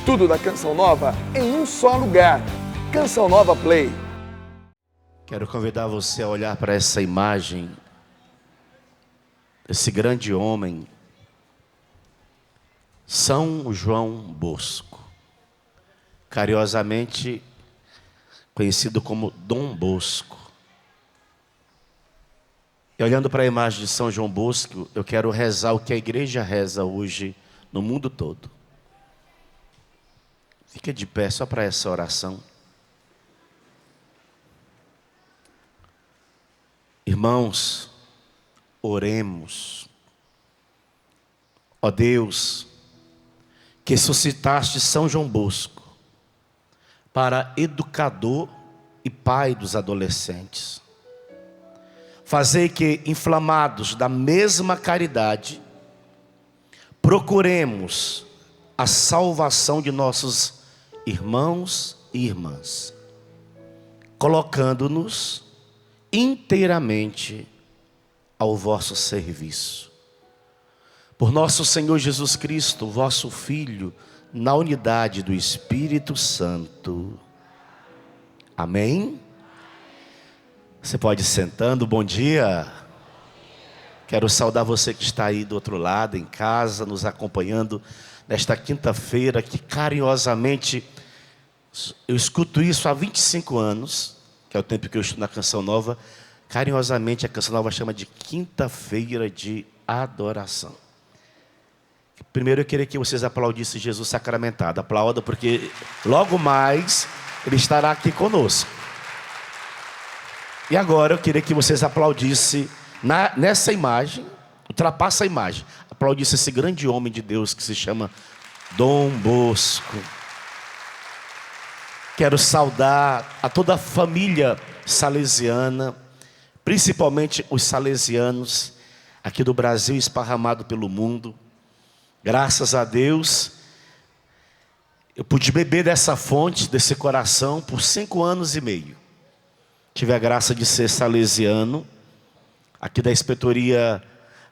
Tudo da Canção Nova em um só lugar. Canção Nova Play. Quero convidar você a olhar para essa imagem, esse grande homem, São João Bosco, carinhosamente conhecido como Dom Bosco. E olhando para a imagem de São João Bosco, eu quero rezar o que a igreja reza hoje no mundo todo. Fica de pé só para essa oração. Irmãos, oremos. Ó Deus, que suscitaste São João Bosco para educador e pai dos adolescentes. Fazei que, inflamados da mesma caridade, procuremos a salvação de nossos irmãos e irmãs, colocando-nos inteiramente ao vosso serviço. Por nosso Senhor Jesus Cristo, vosso Filho, na unidade do Espírito Santo. Amém? Você pode ir sentando. Bom dia. Quero saudar você que está aí do outro lado, em casa, nos acompanhando nesta quinta-feira, que carinhosamente, eu escuto isso há 25 anos, que é o tempo que eu estudo na Canção Nova. Carinhosamente a Canção Nova chama de quinta-feira de adoração. Primeiro eu queria que vocês aplaudissem Jesus sacramentado. Aplauda, porque logo mais Ele estará aqui conosco. E agora eu queria que vocês aplaudissem nessa imagem, ultrapassa a imagem, aplaudissem esse grande homem de Deus que se chama Dom Bosco. Quero saudar a toda a família salesiana, principalmente os salesianos aqui do Brasil, esparramado pelo mundo. Graças a Deus, eu pude beber dessa fonte, desse coração, por 5 anos e meio. Tive a graça de ser salesiano, aqui da Inspetoria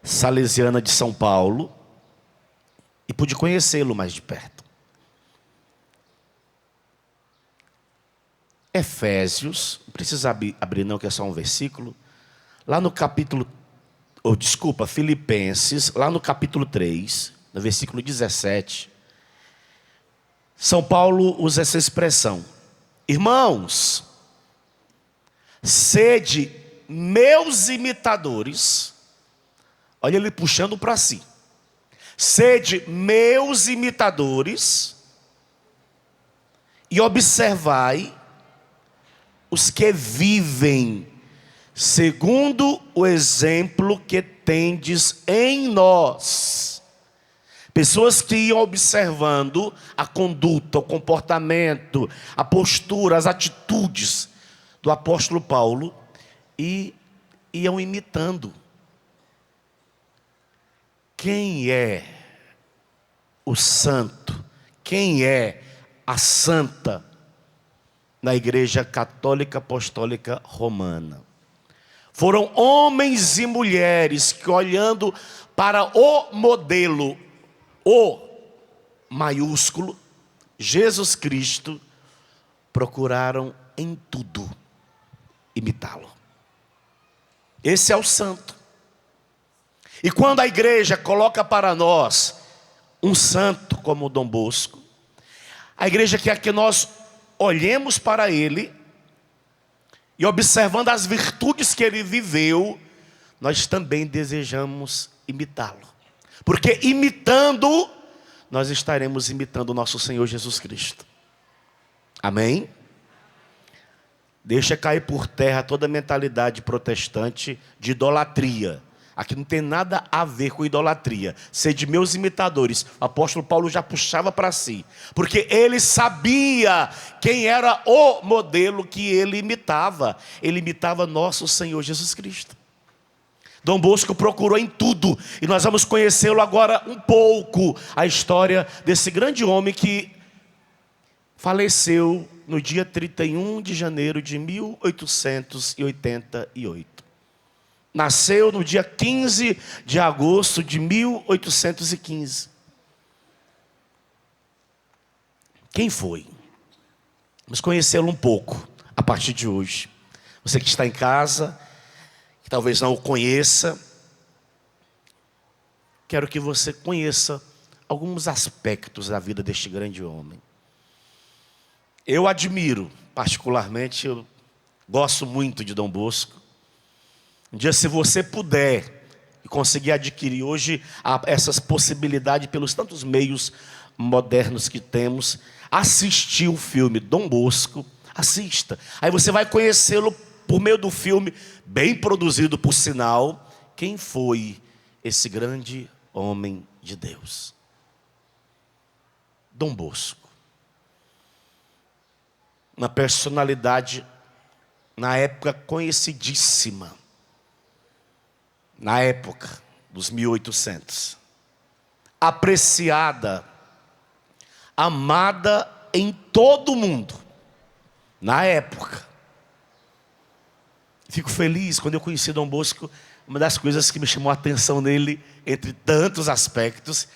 Salesiana de São Paulo, e pude conhecê-lo mais de perto. Efésios, não precisa abrir não, que é só um versículo. Lá no capítulo, Filipenses, lá no capítulo 3, no versículo 17, São Paulo usa essa expressão: irmãos, sede meus imitadores. Olha ele puxando para si. Sede meus imitadores e observai os que vivem segundo o exemplo que tendes em nós. Pessoas que iam observando a conduta, o comportamento, a postura, as atitudes do apóstolo Paulo e iam imitando. Quem é o santo? Quem é a santa na Igreja Católica Apostólica Romana? Foram homens e mulheres que, olhando para o modelo, o maiúsculo, Jesus Cristo, procuraram em tudo imitá-lo. Esse é o santo. E quando a igreja coloca para nós um santo como Dom Bosco, a igreja quer que nós olhemos para ele e, observando as virtudes que ele viveu, nós também desejamos imitá-lo. Porque imitando, nós estaremos imitando o nosso Senhor Jesus Cristo. Amém? Deixa cair por terra toda a mentalidade protestante de idolatria. Aqui não tem nada a ver com idolatria. Sede meus imitadores. O apóstolo Paulo já puxava para si. Porque ele sabia quem era o modelo que ele imitava. Ele imitava nosso Senhor Jesus Cristo. Dom Bosco procurou em tudo. E nós vamos conhecê-lo agora um pouco. A história desse grande homem que faleceu no dia 31 de janeiro de 1888. Nasceu no dia 15 de agosto de 1815. Quem foi? Vamos conhecê-lo um pouco a partir de hoje. Você que está em casa, que talvez não o conheça, quero que você conheça alguns aspectos da vida deste grande homem. Eu admiro, particularmente, eu gosto muito de Dom Bosco. Um dia, se você puder e conseguir adquirir hoje essas possibilidades pelos tantos meios modernos que temos, assistir o filme Dom Bosco, assista. Aí você vai conhecê-lo por meio do filme, bem produzido por sinal, quem foi esse grande homem de Deus. Dom Bosco. Uma personalidade, na época, conhecidíssima. Na época dos 1800. Apreciada, amada em todo o mundo. Na época. Fico feliz quando eu conheci Dom Bosco. Uma das coisas que me chamou a atenção nele, entre tantos aspectos,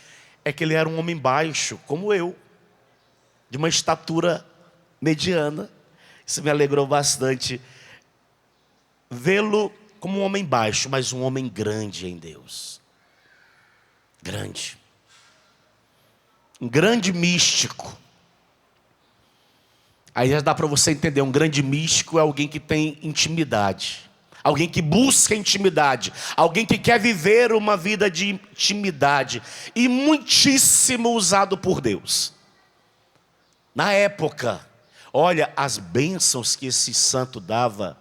é que ele era um homem baixo, como eu, de uma estatura mediana. Isso me alegrou bastante. Vê-lo como um homem baixo, mas um homem grande em Deus. Grande. Um grande místico. Aí já dá para você entender, um grande místico é alguém que tem intimidade. Alguém que busca intimidade. Alguém que quer viver uma vida de intimidade. E muitíssimo usado por Deus. Na época, olha, as bênçãos que esse santo dava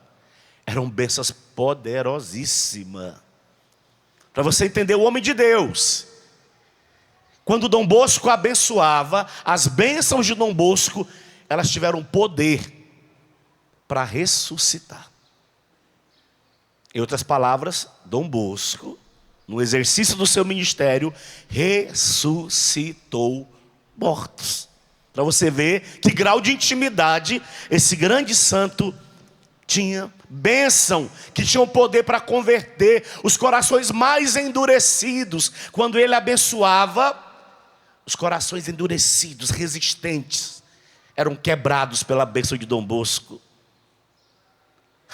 eram bênçãos poderosíssimas. Para você entender, o homem de Deus, quando Dom Bosco abençoava, as bênçãos de Dom Bosco, elas tiveram poder para ressuscitar. Em outras palavras, Dom Bosco, no exercício do seu ministério, ressuscitou mortos. Para você ver que grau de intimidade esse grande santo tinha. Bênção, que tinha o poder para converter os corações mais endurecidos. Quando ele abençoava, os corações endurecidos, resistentes, eram quebrados pela bênção de Dom Bosco.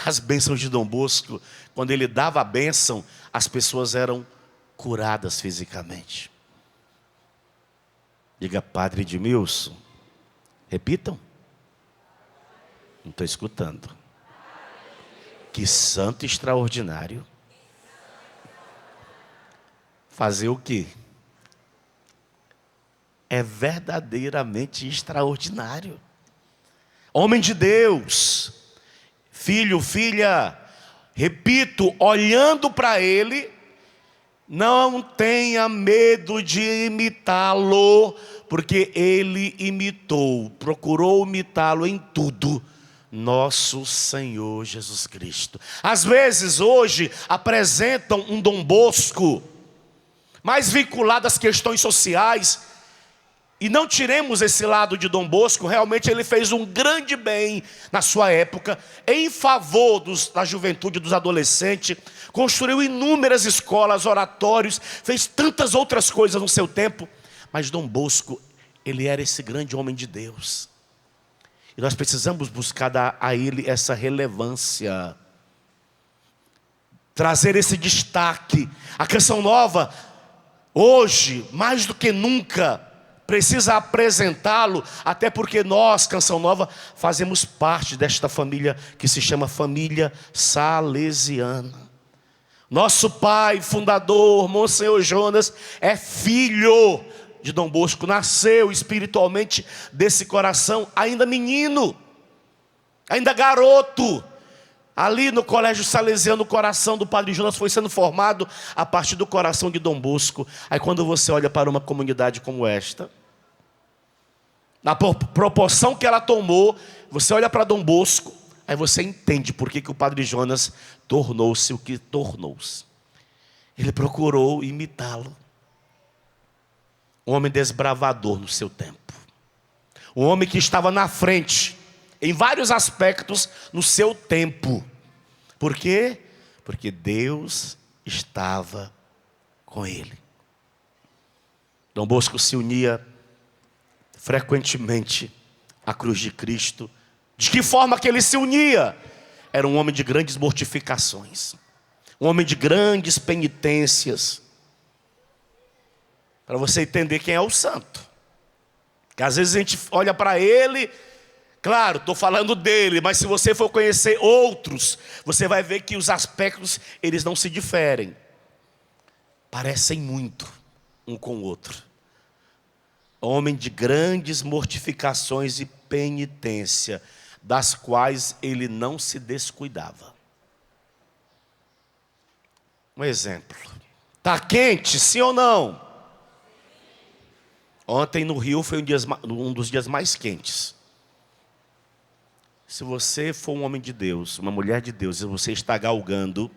As bênçãos de Dom Bosco, quando ele dava a bênção, as pessoas eram curadas fisicamente. Diga, Padre Edmilson. Repitam. Não estou escutando. Que santo extraordinário. Fazer o quê? É verdadeiramente extraordinário. Homem de Deus, filho, filha, repito, olhando para ele, não tenha medo de imitá-lo, porque ele imitou, procurou imitá-lo em tudo, nosso Senhor Jesus Cristo. Às vezes hoje apresentam um Dom Bosco mais vinculado às questões sociais, e não tiremos esse lado de Dom Bosco. Realmente ele fez um grande bem na sua época, em favor da juventude, dos adolescentes. Construiu inúmeras escolas, oratórios, fez tantas outras coisas no seu tempo. Mas Dom Bosco, ele era esse grande homem de Deus. E nós precisamos buscar dar a ele essa relevância. Trazer esse destaque. A Canção Nova, hoje, mais do que nunca, precisa apresentá-lo, até porque nós, Canção Nova, fazemos parte desta família que se chama família salesiana. Nosso pai, fundador, Monsenhor Jonas, é filho de Dom Bosco, nasceu espiritualmente desse coração, ainda menino, ainda garoto. Ali no colégio salesiano, o coração do Padre Jonas foi sendo formado a partir do coração de Dom Bosco. Aí quando você olha para uma comunidade como esta, na proporção que ela tomou, você olha para Dom Bosco, aí você entende por que o Padre Jonas tornou-se o que tornou-se. Ele procurou imitá-lo. Um homem desbravador no seu tempo. Um homem que estava na frente, em vários aspectos, no seu tempo. Por quê? Porque Deus estava com ele. Dom Bosco se unia frequentemente à cruz de Cristo. De que forma que ele se unia? Era um homem de grandes mortificações, um homem de grandes penitências. Para você entender quem é o santo. Que às vezes a gente olha para ele, claro, estou falando dele, mas se você for conhecer outros, você vai ver que os aspectos, eles não se diferem. Parecem muito um com o outro. Homem de grandes mortificações e penitência, das quais ele não se descuidava. Um exemplo. Está quente, sim ou não? Ontem no Rio foi um dos dias mais quentes. Se você for um homem de Deus, uma mulher de Deus, e você está galgando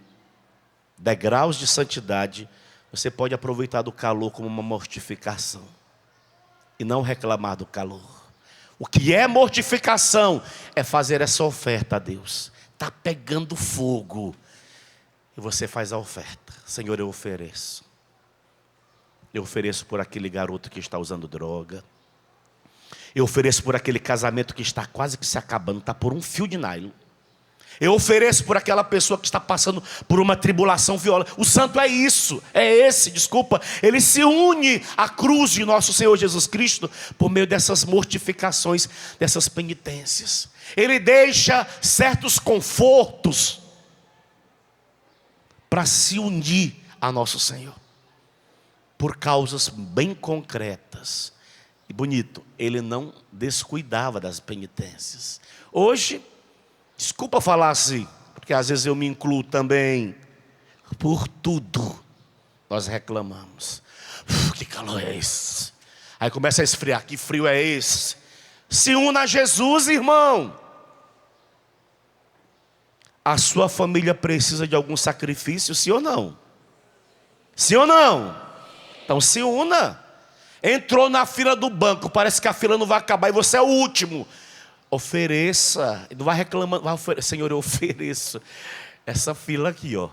degraus de santidade, você pode aproveitar do calor como uma mortificação e não reclamar do calor. O que é mortificação? É fazer essa oferta a Deus. Está pegando fogo. E você faz a oferta. Senhor, eu ofereço. Eu ofereço por aquele garoto que está usando droga. Eu ofereço por aquele casamento que está quase que se acabando, está por um fio de nylon. Eu ofereço por aquela pessoa que está passando por uma tribulação violenta. O santo é isso, ele se une à cruz de nosso Senhor Jesus Cristo por meio dessas mortificações, dessas penitências. Ele deixa certos confortos para se unir a nosso Senhor, por causas bem concretas. E bonito, ele não descuidava das penitências. Hoje, desculpa falar assim, porque às vezes eu me incluo também. Por tudo nós reclamamos. Que calor é esse? Aí começa a esfriar, que frio é esse? Se una a Jesus, irmão. A sua família precisa de algum sacrifício, sim ou não? Sim ou não? Então se una. Entrou na fila do banco, parece que a fila não vai acabar e você é o último. Ofereça, não vai reclamando, Senhor, eu ofereço essa fila aqui, ó,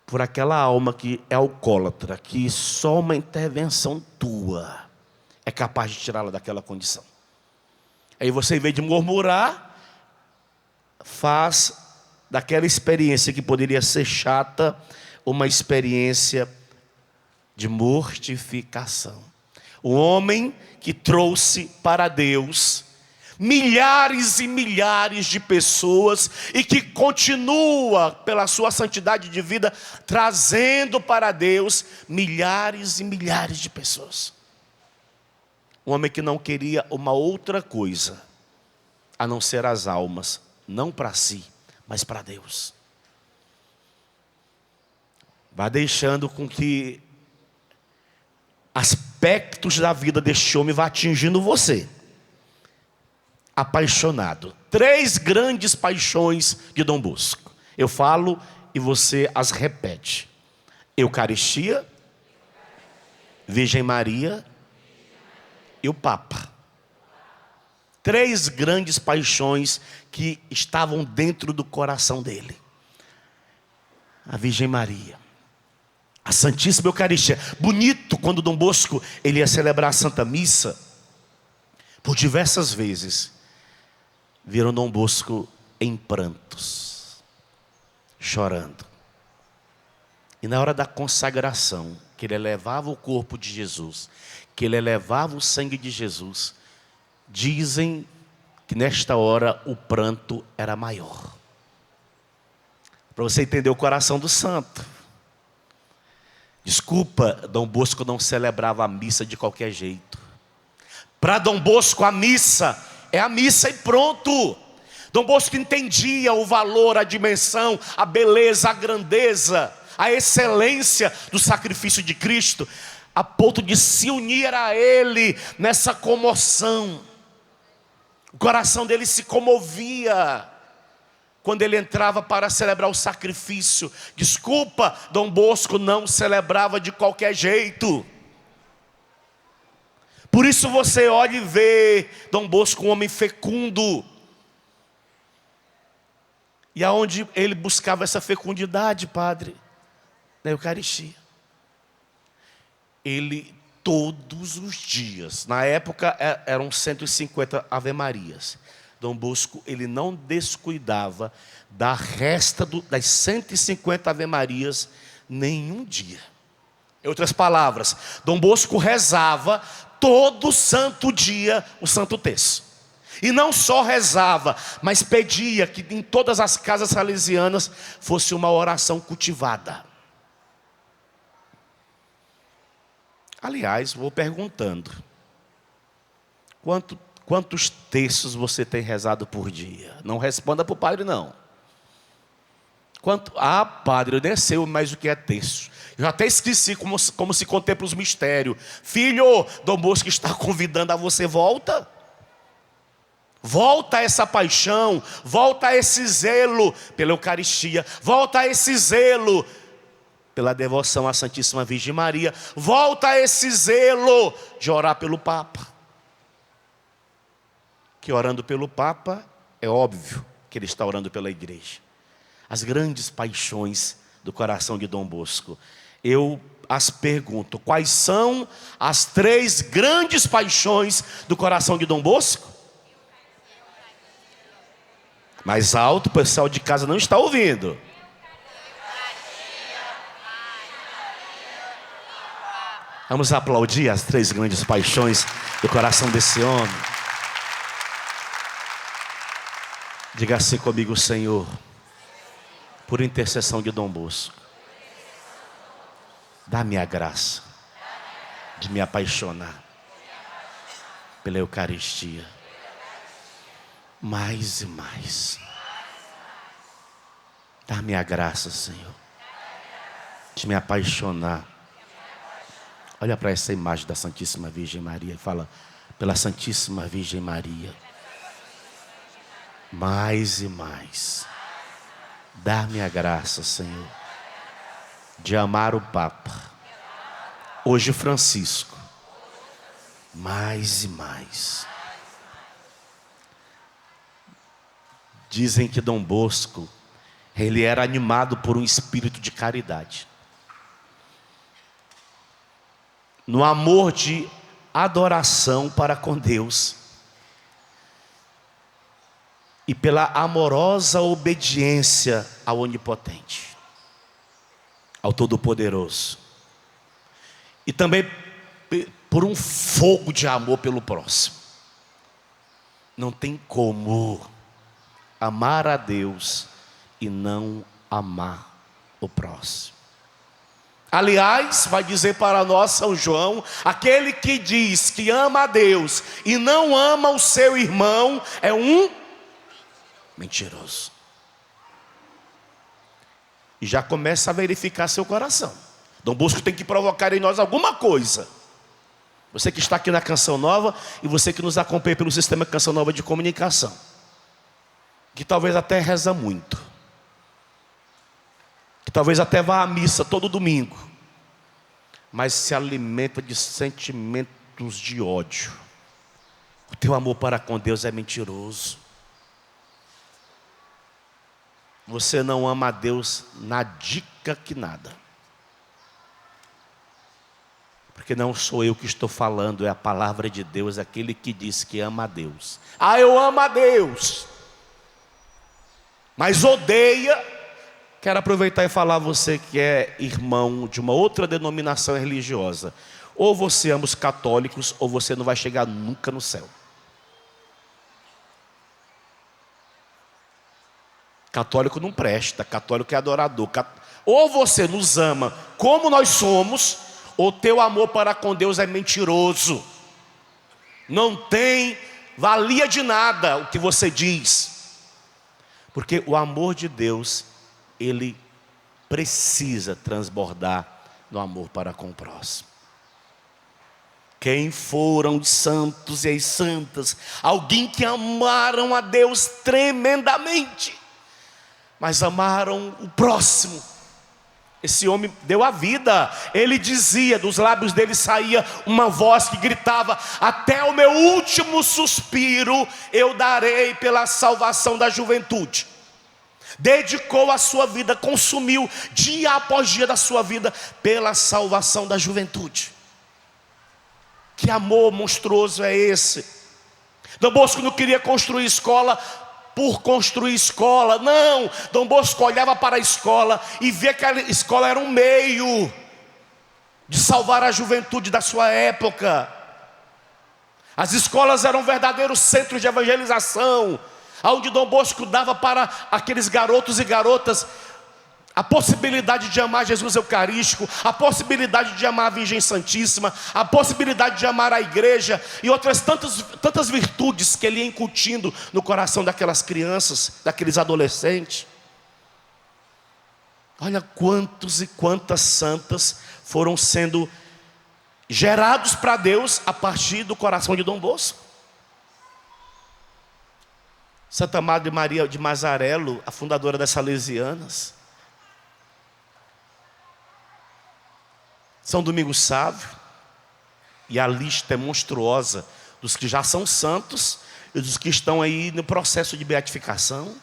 por aquela alma que é alcoólatra, que só uma intervenção tua é capaz de tirá-la daquela condição. Aí você, em vez de murmurar, faz daquela experiência que poderia ser chata, uma experiência de mortificação. O homem que trouxe para Deus milhares e milhares de pessoas e que continua, pela sua santidade de vida, trazendo para Deus milhares e milhares de pessoas. Um homem que não queria uma outra coisa a não ser as almas, não para si, mas para Deus. Vai deixando com que aspectos da vida deste homem vá atingindo você. Apaixonado. 3 grandes paixões de Dom Bosco. Eu falo e você as repete: Eucaristia, Virgem Maria e o Papa. 3 grandes paixões que estavam dentro do coração dele. A Virgem Maria, a Santíssima Eucaristia. Bonito quando Dom Bosco ele ia celebrar a Santa Missa. Por diversas vezes viram Dom Bosco em prantos, chorando. E na hora da consagração, que ele elevava o corpo de Jesus, que ele elevava o sangue de Jesus, dizem que nesta hora o pranto era maior. Para você entender o coração do santo. Desculpa, Dom Bosco não celebrava a missa de qualquer jeito. Para Dom Bosco a missa é a missa e pronto. Dom Bosco entendia o valor, a dimensão, a beleza, a grandeza, a excelência do sacrifício de Cristo, a ponto de se unir a Ele nessa comoção. O coração dele se comovia quando ele entrava para celebrar o sacrifício. Desculpa, Dom Bosco não celebrava de qualquer jeito. Por isso você olha e vê Dom Bosco um homem fecundo. E aonde ele buscava essa fecundidade, padre? Na Eucaristia. Ele todos os dias. Na época eram 150 Ave-Marias. Dom Bosco, ele não descuidava da resta das 150 Ave-Marias nenhum dia. Em outras palavras, Dom Bosco rezava todo santo dia o Santo Terço. E não só rezava, mas pedia que em todas as casas salesianas fosse uma oração cultivada. Aliás, vou perguntando: quantos terços você tem rezado por dia? Não responda para o padre, não. Padre, eu nem sei mais o que é terço. Eu já até esqueci como se contempla os mistérios. Filho, Dom Bosco está convidando a você, volta. Volta a essa paixão, volta a esse zelo pela Eucaristia, volta a esse zelo pela devoção à Santíssima Virgem Maria, volta a esse zelo de orar pelo Papa. Que orando pelo Papa, é óbvio que ele está orando pela igreja. As grandes paixões do coração de Dom Bosco. Eu as pergunto: quais são as 3 grandes paixões do coração de Dom Bosco? Mais alto, o pessoal de casa não está ouvindo. Vamos aplaudir as 3 grandes paixões do coração desse homem. Diga assim comigo: Senhor, por intercessão de Dom Bosco, dá-me a graça de me apaixonar pela Eucaristia mais e mais. Dá-me a graça, Senhor, de me apaixonar. Olha para essa imagem da Santíssima Virgem Maria e fala: pela Santíssima Virgem Maria, mais e mais. Dá-me a graça, Senhor, de amar o Papa, hoje Francisco, mais e mais. Dizem que Dom Bosco, ele era animado por um espírito de caridade. No amor de adoração para com Deus. E pela amorosa obediência ao Onipotente, ao Todo-Poderoso. E também por um fogo de amor pelo próximo. Não tem como amar a Deus e não amar o próximo. Aliás, vai dizer para nós São João: aquele que diz que ama a Deus e não ama o seu irmão é um mentiroso. E já começa a verificar seu coração. Dom Bosco tem que provocar em nós alguma coisa. Você que está aqui na Canção Nova e você que nos acompanha pelo sistema Canção Nova de comunicação, que talvez até reza muito, que talvez até vá à missa todo domingo, mas se alimenta de sentimentos de ódio. O teu amor para com Deus é mentiroso. Você não ama a Deus na dica que nada. Porque não sou eu que estou falando, é a palavra de Deus, aquele que diz que ama a Deus. Ah, eu amo a Deus, mas odeia. Quero aproveitar e falar a você que é irmão de uma outra denominação religiosa: ou você ama os católicos, ou você não vai chegar nunca no céu. Católico não presta, católico é adorador. Ou você nos ama como nós somos, ou teu amor para com Deus é mentiroso. Não tem valia de nada o que você diz. Porque o amor de Deus, ele precisa transbordar no amor para com o próximo. Quem foram os santos e as santas? Alguém que amaram a Deus tremendamente, mas amaram o próximo. Esse homem deu a vida. Ele dizia, dos lábios dele saía uma voz que gritava: até o meu último suspiro eu darei pela salvação da juventude. Dedicou a sua vida, consumiu dia após dia da sua vida pela salvação da juventude. Que amor monstruoso é esse? Dom Bosco não queria construir escola por construir escola, não. Dom Bosco olhava para a escola e via que a escola era um meio de salvar a juventude da sua época. As escolas eram verdadeiros centros de evangelização, onde Dom Bosco dava para aqueles garotos e garotas a possibilidade de amar Jesus Eucarístico, a possibilidade de amar a Virgem Santíssima, a possibilidade de amar a igreja e outras tantas virtudes que ele ia incutindo no coração daquelas crianças, daqueles adolescentes. Olha quantos e quantas santas foram sendo gerados para Deus a partir do coração de Dom Bosco. Santa Madre Maria de Mazarello, a fundadora das Salesianas. São Domingos Sávio, e a lista é monstruosa dos que já são santos e dos que estão aí no processo de beatificação.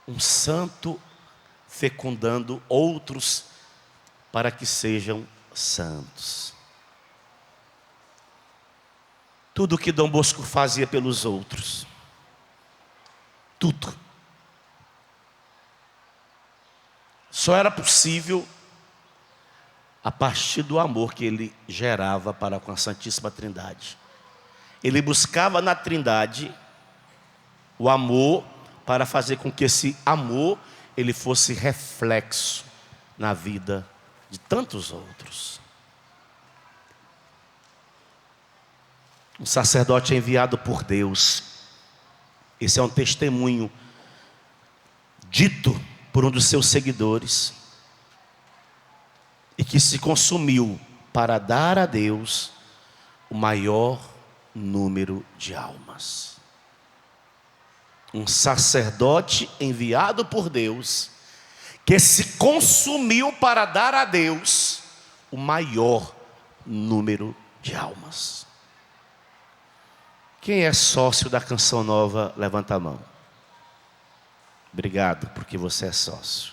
Um santo fecundando outros para que sejam santos. Tudo que Dom Bosco fazia pelos outros, tudo, só era possível a partir do amor que ele gerava para com a Santíssima Trindade. Ele buscava na Trindade o amor para fazer com que esse amor ele fosse reflexo na vida de tantos outros. Um sacerdote enviado por Deus. Esse é um testemunho dito por um dos seus seguidores, e que se consumiu para dar a Deus o maior número de almas. Um sacerdote enviado por Deus, que se consumiu para dar a Deus o maior número de almas. Quem é sócio da Canção Nova, levanta a mão. Obrigado, porque você é sócio.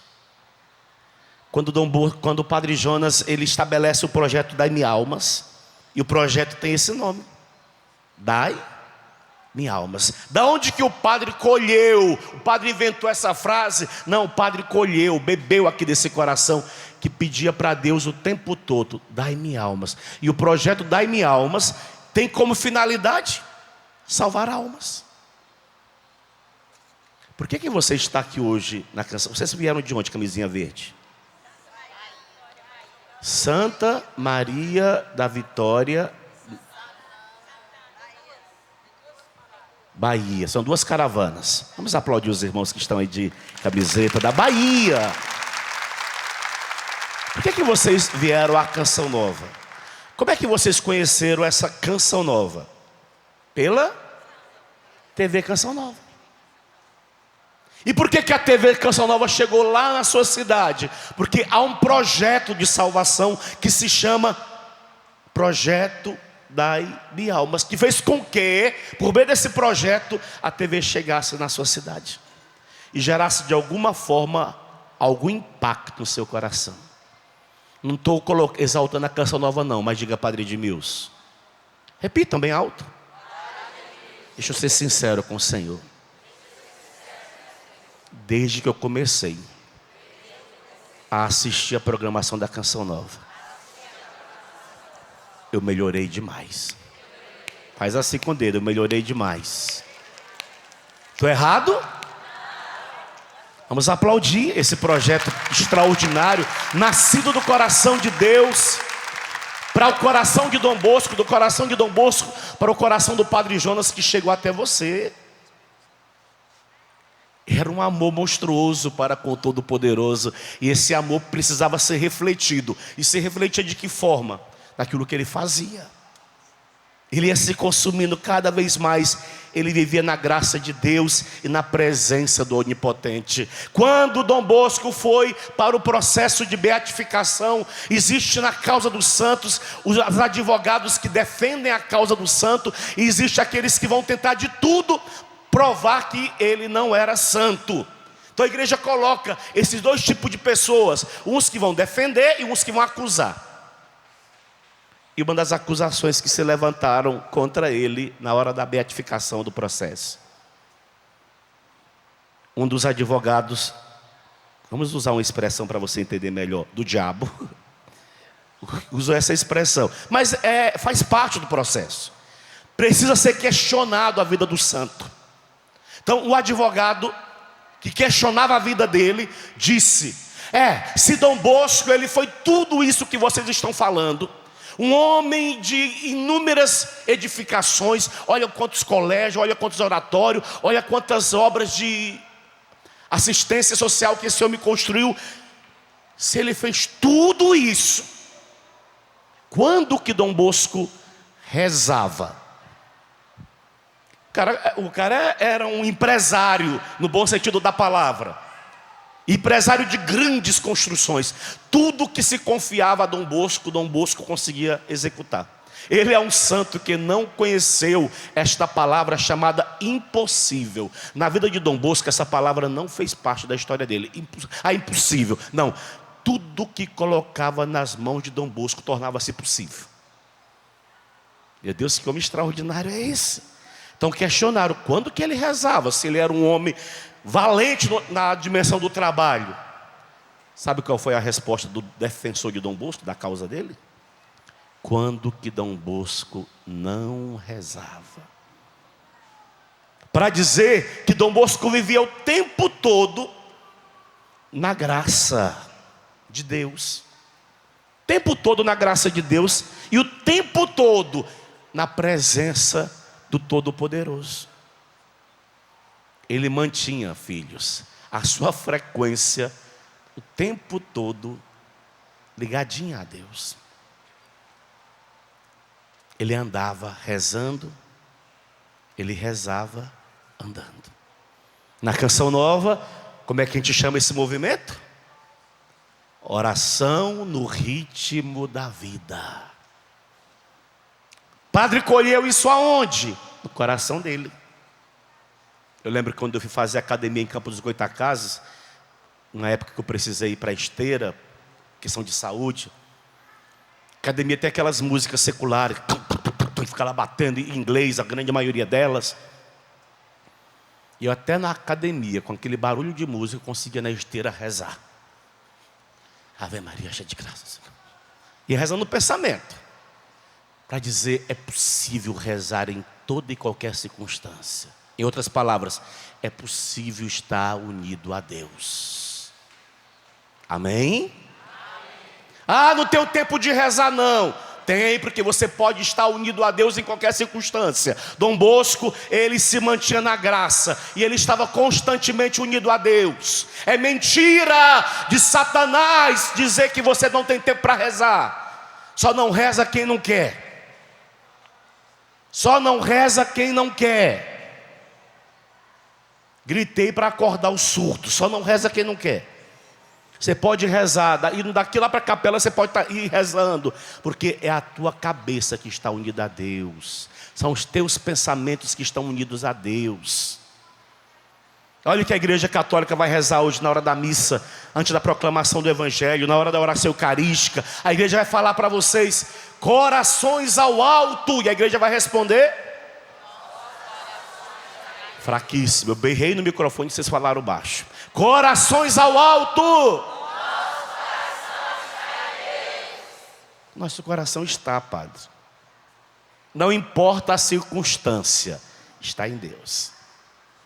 Quando o Padre Jonas, ele estabelece o projeto Dai-me Almas, e o projeto tem esse nome, Dai-me Almas. Da onde que o padre colheu? O padre inventou essa frase? Não, o padre colheu, bebeu aqui desse coração, que pedia para Deus o tempo todo, Dai-me Almas. E o projeto Dai-me Almas tem como finalidade salvar almas. Por que você está aqui hoje na canção? Vocês vieram de onde, camisinha verde? Santa Maria da Vitória, Bahia. São duas caravanas. Vamos aplaudir os irmãos que estão aí de camiseta da Bahia. Por que vocês vieram à Canção Nova? Como é que vocês conheceram essa Canção Nova? Pela TV Canção Nova. E por que a TV Canção Nova chegou lá na sua cidade? Porque há um projeto de salvação que se chama Projeto Dai-me Almas, que fez com que, por meio desse projeto, a TV chegasse na sua cidade e gerasse de alguma forma algum impacto no seu coração. Não estou exaltando a Canção Nova não, mas diga Padre Edmilson. Repitam bem alto. Deixa eu ser sincero com o Senhor. Desde que eu comecei a assistir a programação da Canção Nova, eu melhorei demais. Faz assim com o dedo, eu melhorei demais. Estou errado? Vamos aplaudir esse projeto extraordinário, nascido do coração de Deus, para o coração de Dom Bosco, do coração de Dom Bosco para o coração do Padre Jonas, que chegou até você. Era um amor monstruoso para com o Todo-Poderoso, e esse amor precisava ser refletido. E se refletia de que forma? Daquilo que ele fazia. Ele ia se consumindo cada vez mais. Ele vivia na graça de Deus e na presença do Onipotente. Quando Dom Bosco foi para o processo de beatificação, existe na causa dos santos os advogados que defendem a causa do santo, e existe aqueles que vão tentar de tudo provar que ele não era santo. Então a igreja coloca esses dois tipos de pessoas, uns que vão defender e uns que vão acusar. e uma das acusações que se levantaram contra ele na hora da beatificação do processo. Um dos advogados, vamos usar uma expressão para você entender melhor, do diabo, usou essa expressão, mas faz parte do processo. Precisa ser questionado a vida do santo. Então o advogado que questionava a vida dele disse: se Dom Bosco ele foi tudo isso que vocês estão falando, um homem de inúmeras edificações, olha quantos colégios, olha quantos oratórios, olha quantas obras de assistência social que esse homem construiu. Se ele fez tudo isso, quando que Dom Bosco rezava? O cara era um empresário, no bom sentido da palavra. Empresário de grandes construções. Tudo que se confiava a Dom Bosco conseguia executar. Ele é um santo que não conheceu esta palavra chamada impossível. Na vida de Dom Bosco, essa palavra não fez parte da história dele. Impossível. Não. Tudo que colocava nas mãos de Dom Bosco tornava-se possível. Meu Deus, que homem extraordinário é esse? Então questionaram quando que ele rezava, se ele era um homem valente na dimensão do trabalho. Sabe qual foi a resposta do defensor de Dom Bosco, da causa dele? Quando que Dom Bosco não rezava. Para dizer que Dom Bosco vivia o tempo todo na graça de Deus. O tempo todo na graça de Deus e o tempo todo na presença do Todo-Poderoso. Ele mantinha, filhos, a sua frequência o tempo todo ligadinha a Deus. Ele andava rezando, ele rezava andando. Na Canção Nova, como é que a gente chama esse movimento? Oração no ritmo da vida. Padre colheu isso aonde? No coração dele. Eu lembro quando eu fui fazer academia em Campos dos Goytacazes, na época que eu precisei ir para a esteira, questão de saúde. Academia tem aquelas músicas seculares, fica lá batendo em inglês, a grande maioria delas. E eu até na academia, com aquele barulho de música, conseguia na esteira rezar. Ave Maria, cheia de graça. E rezando no pensamento. Para dizer, é possível rezar em toda e qualquer circunstância. Em outras palavras, é possível estar unido a Deus. Amém? Não tem tempo de rezar não. Tem, porque você pode estar unido a Deus em qualquer circunstância. Dom Bosco, ele se mantinha na graça e ele estava constantemente unido a Deus. É mentira de Satanás dizer que você não tem tempo para rezar. Só não reza quem não quer. Só não reza quem não quer. Gritei para acordar os surdos. Só não reza quem não quer. Você pode rezar, indo daqui lá para a capela, você pode ir rezando, porque é a tua cabeça que está unida a Deus. São os teus pensamentos que estão unidos a Deus. Olha o que a igreja católica vai rezar hoje na hora da missa, antes da proclamação do evangelho, na hora da oração eucarística. A igreja vai falar para vocês, corações ao alto, e a igreja vai responder fraquíssimo. Eu berrei no microfone e vocês falaram baixo. Corações ao alto. Nosso coração está, Padre. Não importa a circunstância, está em Deus.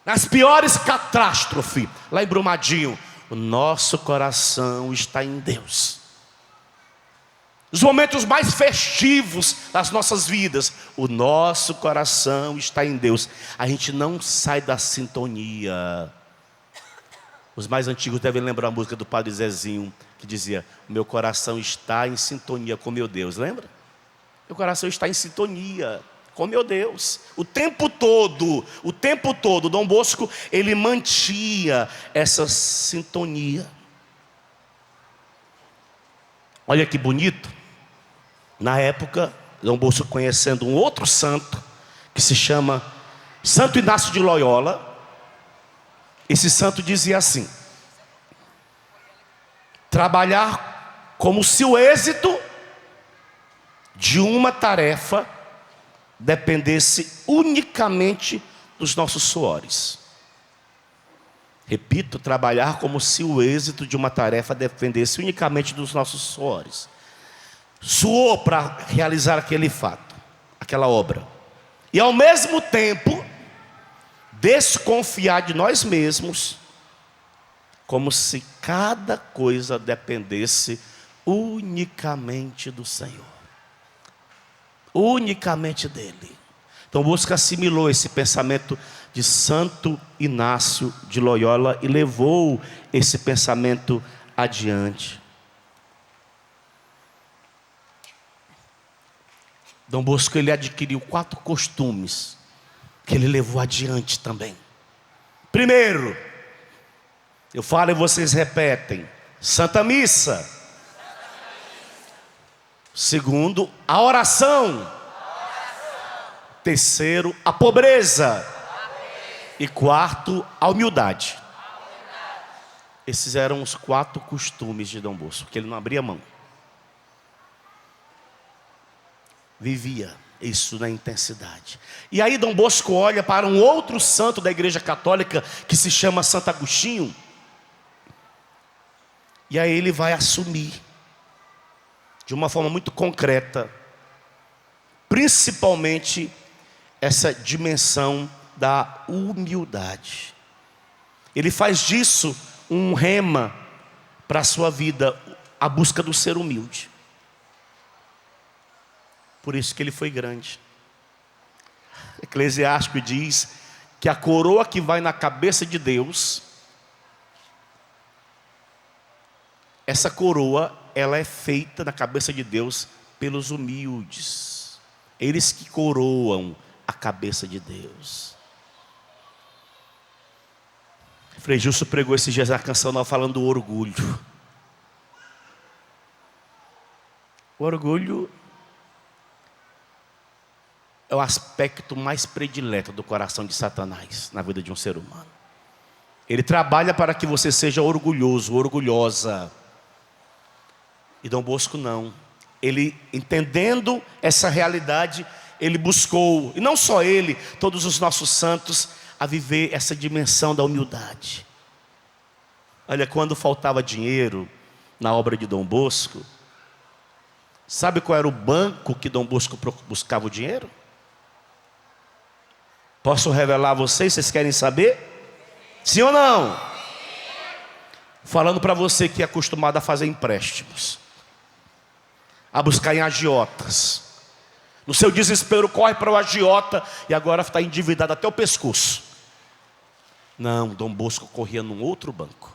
Nas piores catástrofes, lá em Brumadinho, o nosso coração está em Deus. Nos momentos mais festivos das nossas vidas, o nosso coração está em Deus. A gente não sai da sintonia. Os mais antigos devem lembrar a música do Padre Zezinho, que dizia, meu coração está em sintonia com meu Deus. Lembra? Meu coração está em sintonia com meu Deus. O tempo todo, Dom Bosco, ele mantinha essa sintonia. Olha que bonito. Na época, Dom Bosco conhecendo um outro santo, que se chama Santo Inácio de Loyola. Esse santo dizia assim, trabalhar como se o êxito de uma tarefa dependesse unicamente dos nossos suores. Repito, trabalhar como se o êxito de uma tarefa dependesse unicamente dos nossos suores. Suou para realizar aquele fato, aquela obra. E ao mesmo tempo, desconfiar de nós mesmos, como se cada coisa dependesse unicamente do Senhor. Unicamente dele. Então Bosco assimilou esse pensamento de Santo Inácio de Loyola e levou esse pensamento adiante. Dom Bosco, ele adquiriu 4 costumes que ele levou adiante também. Primeiro, eu falo e vocês repetem: Santa Missa. Segundo, a oração. Terceiro, a pobreza. E quarto, a humildade. Esses eram os 4 costumes de Dom Bosco, que ele não abria mão. Vivia isso na intensidade. E aí Dom Bosco olha para um outro santo da Igreja Católica, que se chama Santo Agostinho. E aí ele vai assumir, de uma forma muito concreta, principalmente essa dimensão da humildade. Ele faz disso um rema para a sua vida, a busca do ser humilde. Por isso que ele foi grande. Eclesiástico diz que a coroa que vai na cabeça de Deus, essa coroa, ela é feita na cabeça de Deus pelos humildes. Eles que coroam a cabeça de Deus. Frei Justo pregou esses dias a canção nova falando do orgulho. O orgulho é o aspecto mais predileto do coração de Satanás na vida de um ser humano. Ele trabalha para que você seja orgulhoso, orgulhosa. E Dom Bosco não. Ele, entendendo essa realidade, ele buscou, e não só ele, todos os nossos santos, a viver essa dimensão da humildade. Olha, quando faltava dinheiro na obra de Dom Bosco, sabe qual era o banco que Dom Bosco buscava o dinheiro? Posso revelar a vocês querem saber? Sim ou não? Falando para você que é acostumado a fazer empréstimos, a buscar em agiotas. No seu desespero corre para o agiota e agora está endividado até o pescoço. Não, Dom Bosco corria num outro banco.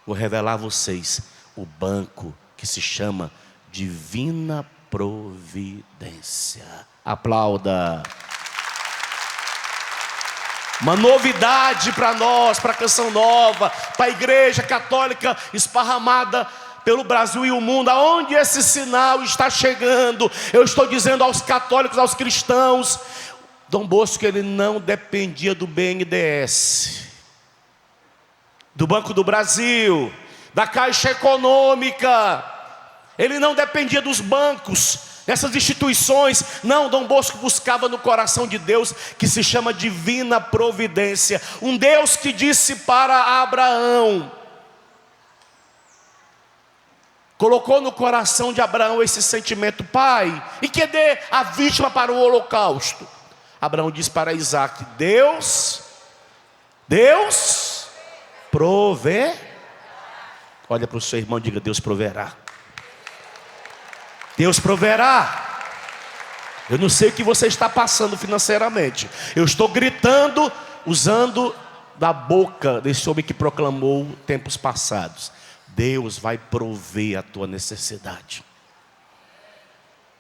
Vou revelar a vocês o banco que se chama Divina Providência. Aplauda. Uma novidade para nós, para a Canção Nova, para a Igreja Católica esparramada pelo Brasil e o mundo. Aonde esse sinal está chegando, eu estou dizendo aos católicos, aos cristãos, Dom Bosco, ele não dependia do BNDES, do Banco do Brasil, da Caixa Econômica. Ele não dependia dos bancos, dessas instituições. Não, Dom Bosco buscava no coração de Deus, que se chama Divina Providência. Um Deus que disse para Abraão, colocou no coração de Abraão esse sentimento: pai, e que dê a vítima para o holocausto. Abraão disse para Isaac: Deus provê. Olha para o seu irmão e diga: Deus proverá. Deus proverá. Eu não sei o que você está passando financeiramente. Eu estou gritando, usando da boca desse homem que proclamou tempos passados: Deus vai prover a tua necessidade.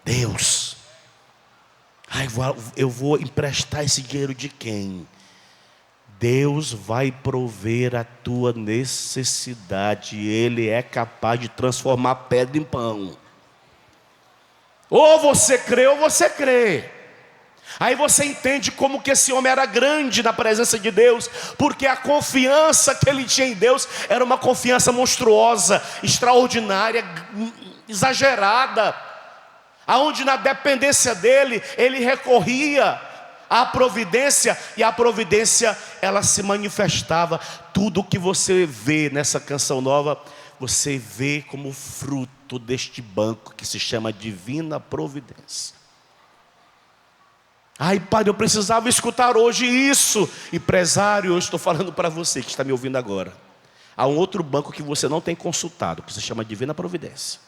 Deus. Eu vou emprestar esse dinheiro de quem? Deus vai prover a tua necessidade. Ele é capaz de transformar pedra em pão. Ou você crê ou você crê. Aí você entende como que esse homem era grande na presença de Deus, porque a confiança que ele tinha em Deus era uma confiança monstruosa, extraordinária, exagerada. aonde na dependência dele, ele recorria à providência, e a providência, ela se manifestava. Tudo que você vê nessa canção nova, você vê como fruto deste banco que se chama Divina Providência. Ai, Padre, eu precisava escutar hoje isso. Empresário, eu estou falando para você que está me ouvindo agora. Há um outro banco que você não tem consultado, que se chama Divina Providência.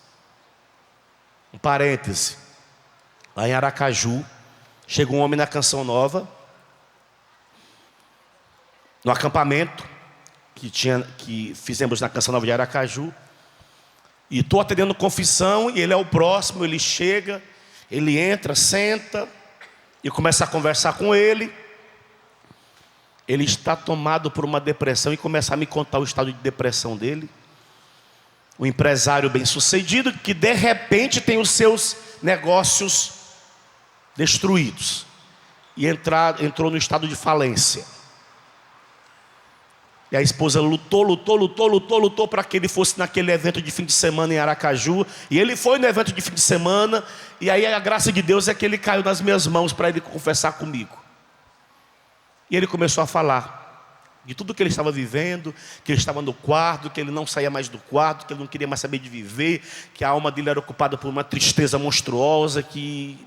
Um parêntese. Lá em Aracaju, chega um homem na canção nova, no acampamento que fizemos na canção nova de Aracaju. E estou atendendo confissão, e ele é o próximo. Ele chega, ele entra, senta, e começa a conversar com ele. Ele está tomado por uma depressão, e começa a me contar o estado de depressão dele. Um empresário bem sucedido, que de repente tem os seus negócios destruídos, e entrou no estado de falência. E a esposa lutou para que ele fosse naquele evento de fim de semana em Aracaju. E ele foi no evento de fim de semana. E aí a graça de Deus é que ele caiu nas minhas mãos para ele confessar comigo. E ele começou a falar de tudo que ele estava vivendo, que ele estava no quarto, que ele não saía mais do quarto, que ele não queria mais saber de viver, que a alma dele era ocupada por uma tristeza monstruosa, que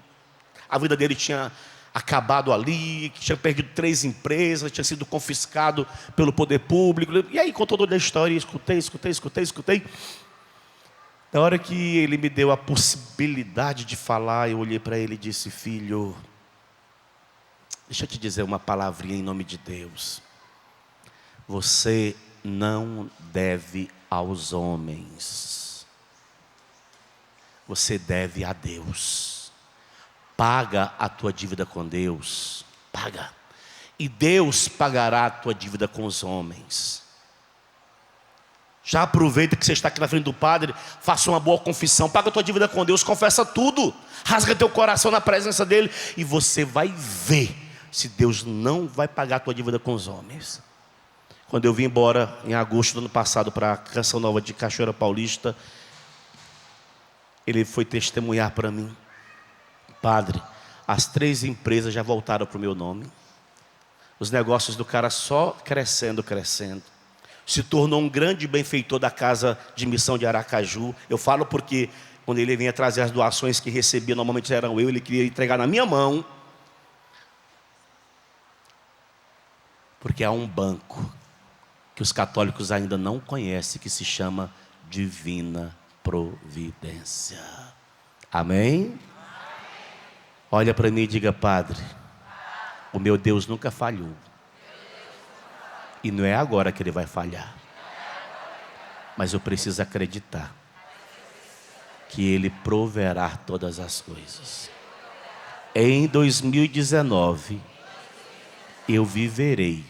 a vida dele tinha acabado ali, que tinha perdido 3 empresas, tinha sido confiscado pelo poder público. E aí contou toda a história, escutei. Na hora que ele me deu a possibilidade de falar, eu olhei para ele e disse: filho, deixa eu te dizer uma palavrinha em nome de Deus. Você não deve aos homens, você deve a Deus. Paga a tua dívida com Deus, paga, e Deus pagará a tua dívida com os homens. Já aproveita que você está aqui na frente do Padre, faça uma boa confissão, paga a tua dívida com Deus, confessa tudo, rasga teu coração na presença dEle, e você vai ver se Deus não vai pagar a tua dívida com os homens. Quando eu vim embora em agosto do ano passado para a Canção Nova de Cachoeira Paulista, ele foi testemunhar para mim: Padre, as 3 empresas já voltaram para o meu nome. Os negócios do cara só crescendo. Se tornou um grande benfeitor da Casa de Missão de Aracaju. Eu falo porque quando ele vinha trazer as doações que recebia, normalmente eram ele queria entregar na minha mão. Porque há um banco que os católicos ainda não conhecem, que se chama Divina Providência. Amém? Olha para mim e diga: Padre, o meu Deus nunca falhou. E não é agora que Ele vai falhar. Mas eu preciso acreditar que Ele proverá todas as coisas. Em 2019, eu viverei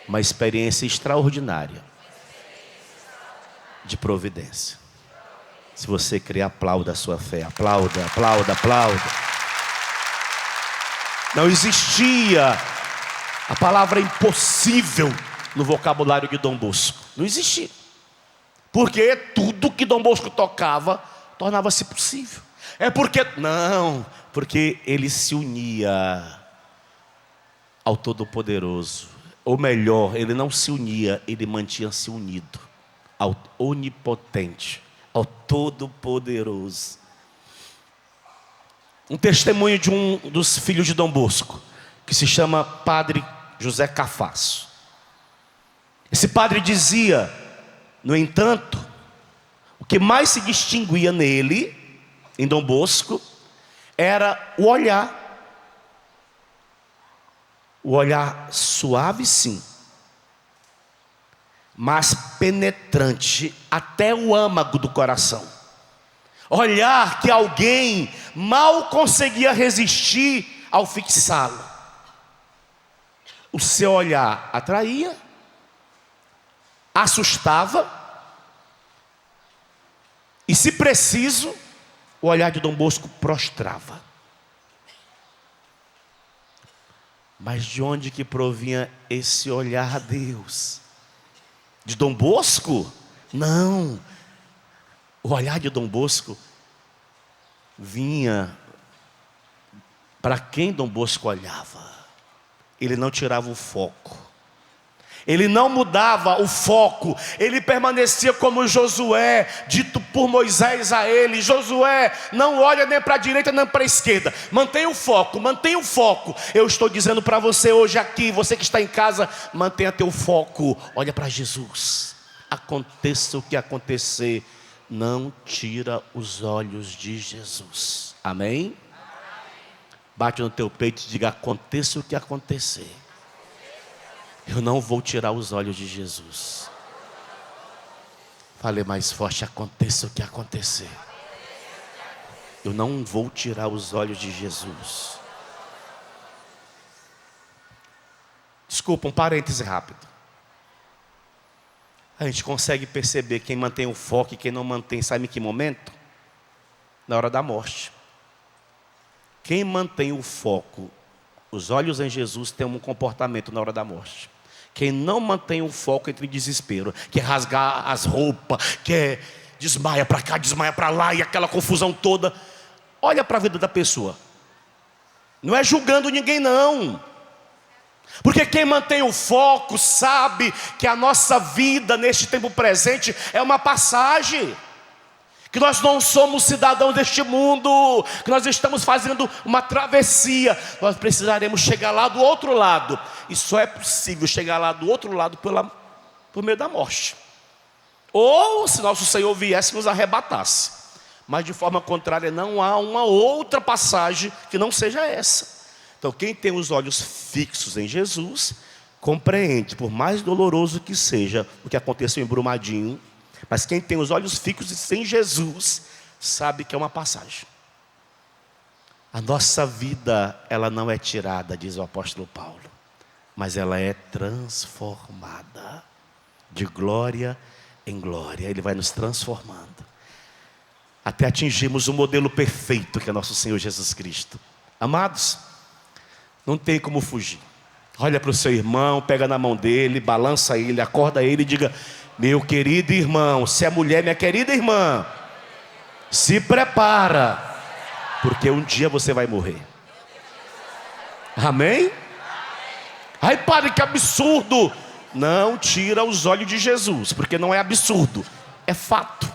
uma experiência extraordinária de providência. Se você crê, aplauda a sua fé. Aplauda. Não existia a palavra impossível no vocabulário de Dom Bosco. Não existia. Porque tudo que Dom Bosco tocava tornava-se possível. Porque ele se unia ao Todo-Poderoso. Ou melhor, ele não se unia, ele mantinha-se unido ao Onipotente, ao Todo-Poderoso. Um testemunho de um dos filhos de Dom Bosco, que se chama Padre José Cafasso. Esse padre dizia, no entanto, o que mais se distinguia nele, em Dom Bosco, era o olhar. O olhar suave, sim, mas penetrante até o âmago do coração. Olhar que alguém mal conseguia resistir ao fixá-lo. O seu olhar atraía, assustava, e se preciso, o olhar de Dom Bosco prostrava. Mas de onde que provinha esse olhar a Deus? De Dom Bosco? Não. O olhar de Dom Bosco vinha para quem Dom Bosco olhava. Ele não tirava o foco. Ele não mudava o foco. Ele permanecia como Josué, dito por Moisés a ele: Josué, não olha nem para a direita nem para a esquerda. Mantenha o foco, mantenha o foco. Eu estou dizendo para você hoje aqui, você que está em casa, mantenha teu foco. Olha para Jesus. Aconteça o que acontecer, não tira os olhos de Jesus. Amém? Bate no teu peito e diga: aconteça o que acontecer, eu não vou tirar os olhos de Jesus. Fale mais forte: aconteça o que acontecer, eu não vou tirar os olhos de Jesus. Desculpa, um parêntese rápido. A gente consegue perceber quem mantém o foco e quem não mantém, sabe em que momento? Na hora da morte. Quem mantém o foco, os olhos em Jesus, tem um comportamento na hora da morte. Quem não mantém o foco entra em desespero, quer rasgar as roupas, quer desmaia para cá, desmaia para lá, e aquela confusão toda. Olha para a vida da pessoa. Não é julgando ninguém não. Porque quem mantém o foco sabe que a nossa vida neste tempo presente é uma passagem. Que nós não somos cidadãos deste mundo, que nós estamos fazendo uma travessia. Nós precisaremos chegar lá do outro lado. E só é possível chegar lá do outro lado por meio da morte. Ou se nosso Senhor viesse e nos arrebatasse. Mas de forma contrária, não há uma outra passagem que não seja essa. Então quem tem os olhos fixos em Jesus, compreende, por mais doloroso que seja o que aconteceu em Brumadinho, mas quem tem os olhos fixos em Jesus, sabe que é uma passagem. A nossa vida, ela não é tirada, diz o apóstolo Paulo, mas ela é transformada, de glória em glória. Ele vai nos transformando, até atingirmos o modelo perfeito que é nosso Senhor Jesus Cristo. Amados, não tem como fugir. Olha para o seu irmão, pega na mão dele, balança ele, acorda ele e diga: meu querido irmão, se é mulher, minha querida irmã, se prepara, porque um dia você vai morrer. Amém? Ai, padre, que absurdo. Não tira os olhos de Jesus, porque não é absurdo, é fato.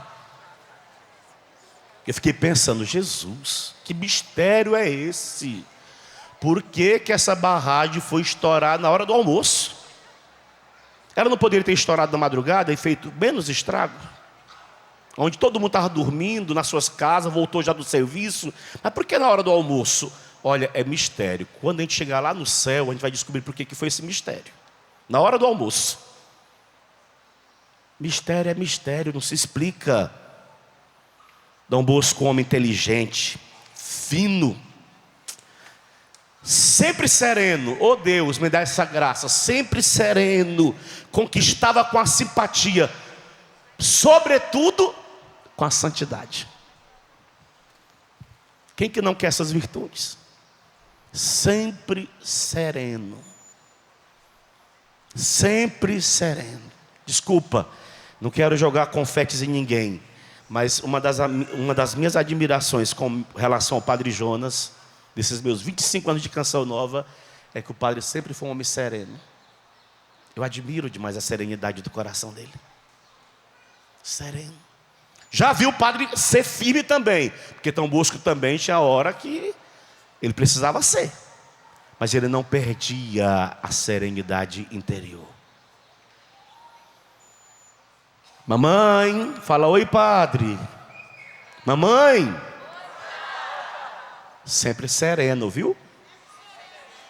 Eu fiquei pensando: Jesus, que mistério é esse? Por que que essa barragem foi estourar na hora do almoço? Ela não poderia ter estourado na madrugada e feito menos estrago? Onde todo mundo estava dormindo, nas suas casas, voltou já do serviço. Mas por que na hora do almoço? Olha, é mistério. Quando a gente chegar lá no céu, a gente vai descobrir por que foi esse mistério. Na hora do almoço. Mistério é mistério, não se explica. Dom Bosco, um homem inteligente, fino, sempre sereno. Oh Deus, me dá essa graça. Sempre sereno, conquistava com a simpatia, sobretudo com a santidade. Quem que não quer essas virtudes? Sempre sereno, sempre sereno. Desculpa, não quero jogar confetes em ninguém, mas uma das minhas admirações com relação ao Padre Jonas, desses meus 25 anos de Canção Nova, é que o padre sempre foi um homem sereno. Eu admiro demais a serenidade do coração dele. Sereno. Já vi o padre ser firme também, porque Dom Bosco também tinha hora que ele precisava ser, mas ele não perdia a serenidade interior. Mamãe, fala oi padre. Mamãe. Sempre sereno, viu?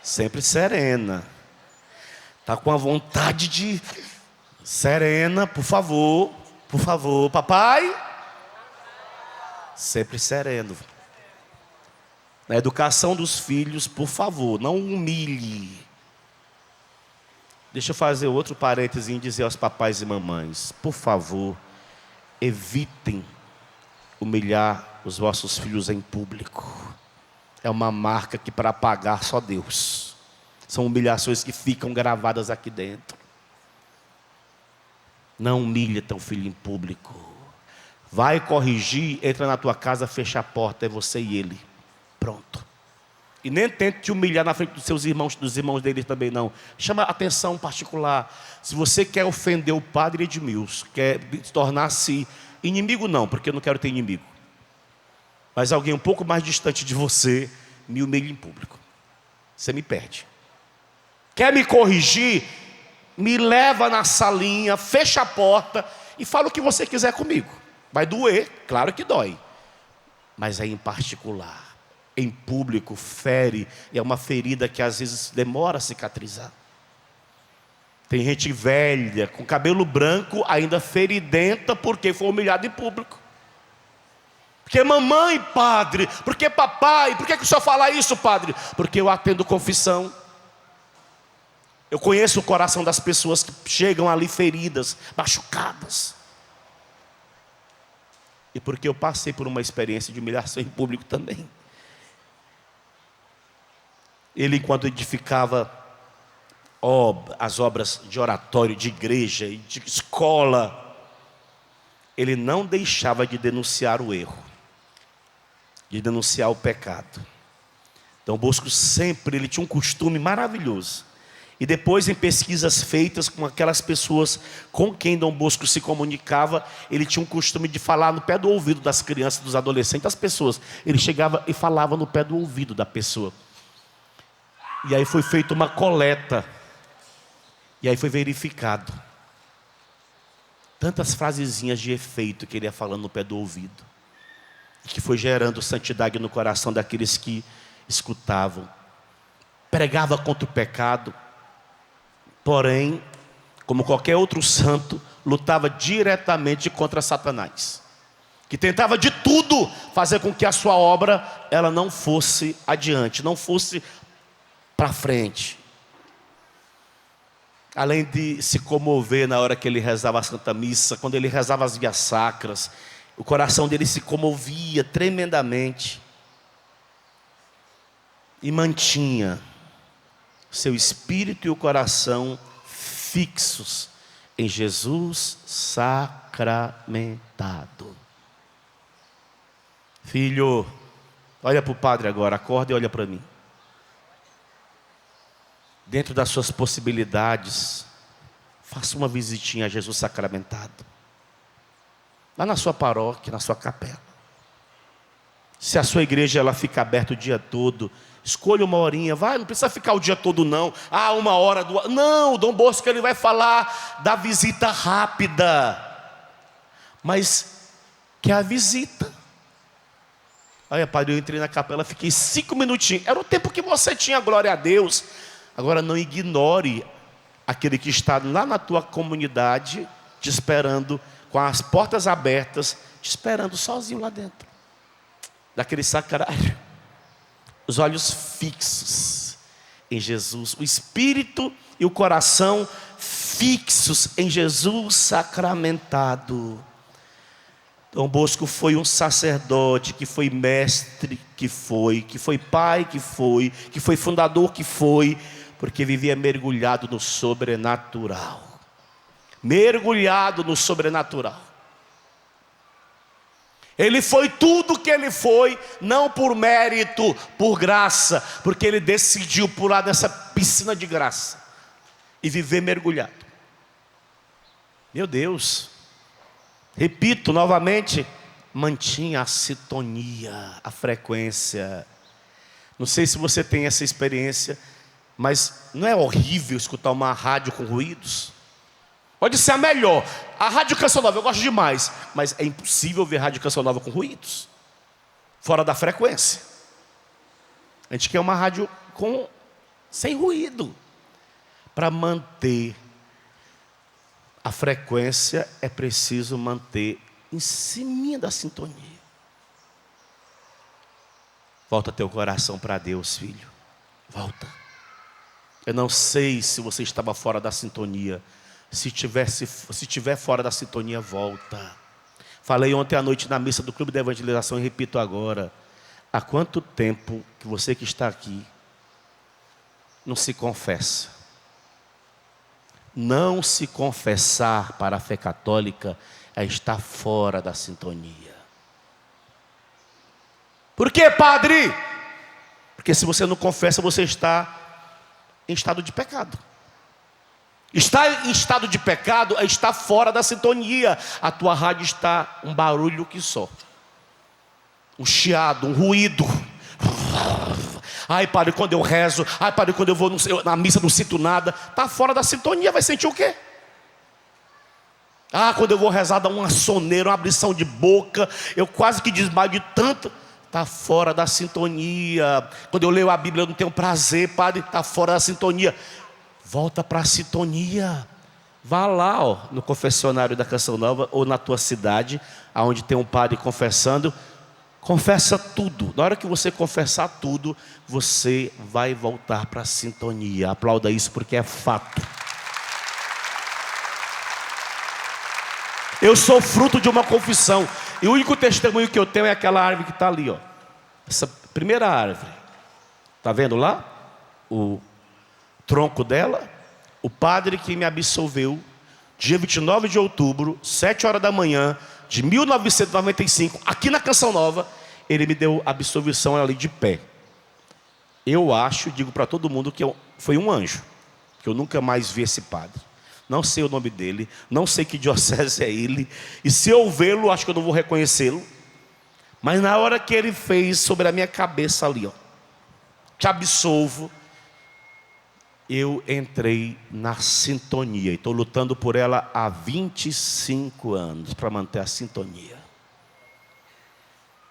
Sempre serena. Está com a vontade de... Serena, por favor. Por favor, papai. Sempre sereno. Na educação dos filhos, por favor, não humilhe. Deixa eu fazer outro parêntese e dizer aos papais e mamães: por favor, evitem humilhar os vossos filhos em público. É uma marca que para apagar só Deus. São humilhações que ficam gravadas aqui dentro. Não humilhe teu filho em público. Vai corrigir, entra na tua casa, fecha a porta, é você e ele. Pronto. E nem tente te humilhar na frente dos seus irmãos, dos irmãos dele também não. Chama atenção particular. Se você quer ofender o padre Edmilson, quer tornar-se inimigo não, porque eu não quero ter inimigo, mas alguém um pouco mais distante de você, me humilha em público. Você me perde. Quer me corrigir? Me leva na salinha, fecha a porta e fala o que você quiser comigo. Vai doer, claro que dói, mas é em particular. Em público fere, e é uma ferida que às vezes demora a cicatrizar. Tem gente velha, com cabelo branco, ainda feridenta, porque foi humilhado em público. Porque mamãe, padre, porque papai, por que o senhor fala isso, padre? Porque eu atendo confissão. Eu conheço o coração das pessoas que chegam ali feridas, machucadas. E porque eu passei por uma experiência de humilhação em público também. Ele, enquanto edificava as obras de oratório, de igreja e de escola, ele não deixava de denunciar o erro, de denunciar o pecado. Dom Bosco sempre, ele tinha um costume maravilhoso. E depois, em pesquisas feitas com aquelas pessoas com quem Dom Bosco se comunicava, ele tinha um costume de falar no pé do ouvido das crianças, dos adolescentes, das pessoas. Ele chegava e falava no pé do ouvido da pessoa. E aí foi feita uma coleta. E aí foi verificado. Tantas frasezinhas de efeito que ele ia falando no pé do ouvido. E que foi gerando santidade no coração daqueles que escutavam. Pregava contra o pecado. Porém, como qualquer outro santo, lutava diretamente contra Satanás. Que tentava de tudo fazer com que a sua obra ela não fosse adiante, não fosse para frente. Além de se comover na hora que ele rezava a Santa Missa, quando ele rezava as vias sacras, o coração dele se comovia tremendamente. E mantinha seu espírito e o coração fixos em Jesus sacramentado. Filho, olha para o padre agora, acorda e olha para mim. Dentro das suas possibilidades, faça uma visitinha a Jesus sacramentado. Lá na sua paróquia, na sua capela. Se a sua igreja ela fica aberta o dia todo, escolha uma horinha, vai, não precisa ficar o dia todo não. Ah, 1 hora, 2 horas. Não, Dom Bosco ele vai falar da visita rápida. Mas que é a visita. Olha, padre, eu entrei na capela, fiquei 5 minutinhos. Era o tempo que você tinha, glória a Deus. Agora não ignore aquele que está lá na tua comunidade, te esperando, com as portas abertas, te esperando sozinho lá dentro. Daquele sacrário. Os olhos fixos em Jesus. O espírito e o coração fixos em Jesus sacramentado. Dom Bosco foi um sacerdote, que foi mestre, que foi pai, que foi fundador, que foi, porque vivia mergulhado no sobrenatural. Mergulhado no sobrenatural. Ele foi tudo que ele foi, não por mérito, por graça, porque ele decidiu pular dessa piscina de graça e viver mergulhado. Meu Deus, repito novamente, mantinha a sintonia, a frequência. Não sei se você tem essa experiência, mas não é horrível escutar uma rádio com ruídos? Pode ser a melhor. A Rádio Canção Nova eu gosto demais, mas é impossível ver Rádio Canção Nova com ruídos, fora da frequência. A gente quer uma rádio sem ruído. Para manter a frequência é preciso manter em cima da sintonia. Volta teu coração para Deus, filho. Volta. Eu não sei se você estava fora da sintonia. Se estiver fora da sintonia, volta. Falei ontem à noite na missa do Clube de Evangelização e repito agora. Há quanto tempo que você que está aqui não se confessa? Não se confessar para a fé católica é estar fora da sintonia. Por quê, padre? Porque se você não confessa, você está em estado de pecado. Estar em estado de pecado é estar fora da sintonia. A tua rádio está um barulho que só. Um chiado, um ruído. Ai, padre, quando eu rezo. Ai, padre, quando eu vou na missa não sinto nada. Está fora da sintonia, vai sentir o quê? Ah, quando eu vou rezar dá uma soneira, uma abrição de boca. Eu quase que desmaio de tanto. Está fora da sintonia. Quando eu leio a Bíblia eu não tenho prazer, padre. Está fora da sintonia. Volta para a sintonia. Vá lá, ó, no confessionário da Canção Nova ou na tua cidade, aonde tem um padre confessando. Confessa tudo. Na hora que você confessar tudo, você vai voltar para a sintonia. Aplauda isso porque é fato. Eu sou fruto de uma confissão. E o único testemunho que eu tenho é aquela árvore que está ali, ó. Essa primeira árvore. Está vendo lá? O tronco dela. O padre que me absolveu, dia 29 de outubro, 7 horas da manhã, de 1995, aqui na Canção Nova, ele me deu absolvição ali de pé. Eu acho, digo para todo mundo, que foi um anjo. Que eu nunca mais vi esse padre. Não sei o nome dele, não sei que diocese é ele. E se eu vê-lo, acho que eu não vou reconhecê-lo. Mas na hora que ele fez sobre a minha cabeça ali, ó, te absolvo, eu entrei na sintonia. E estou lutando por ela há 25 anos, para manter a sintonia.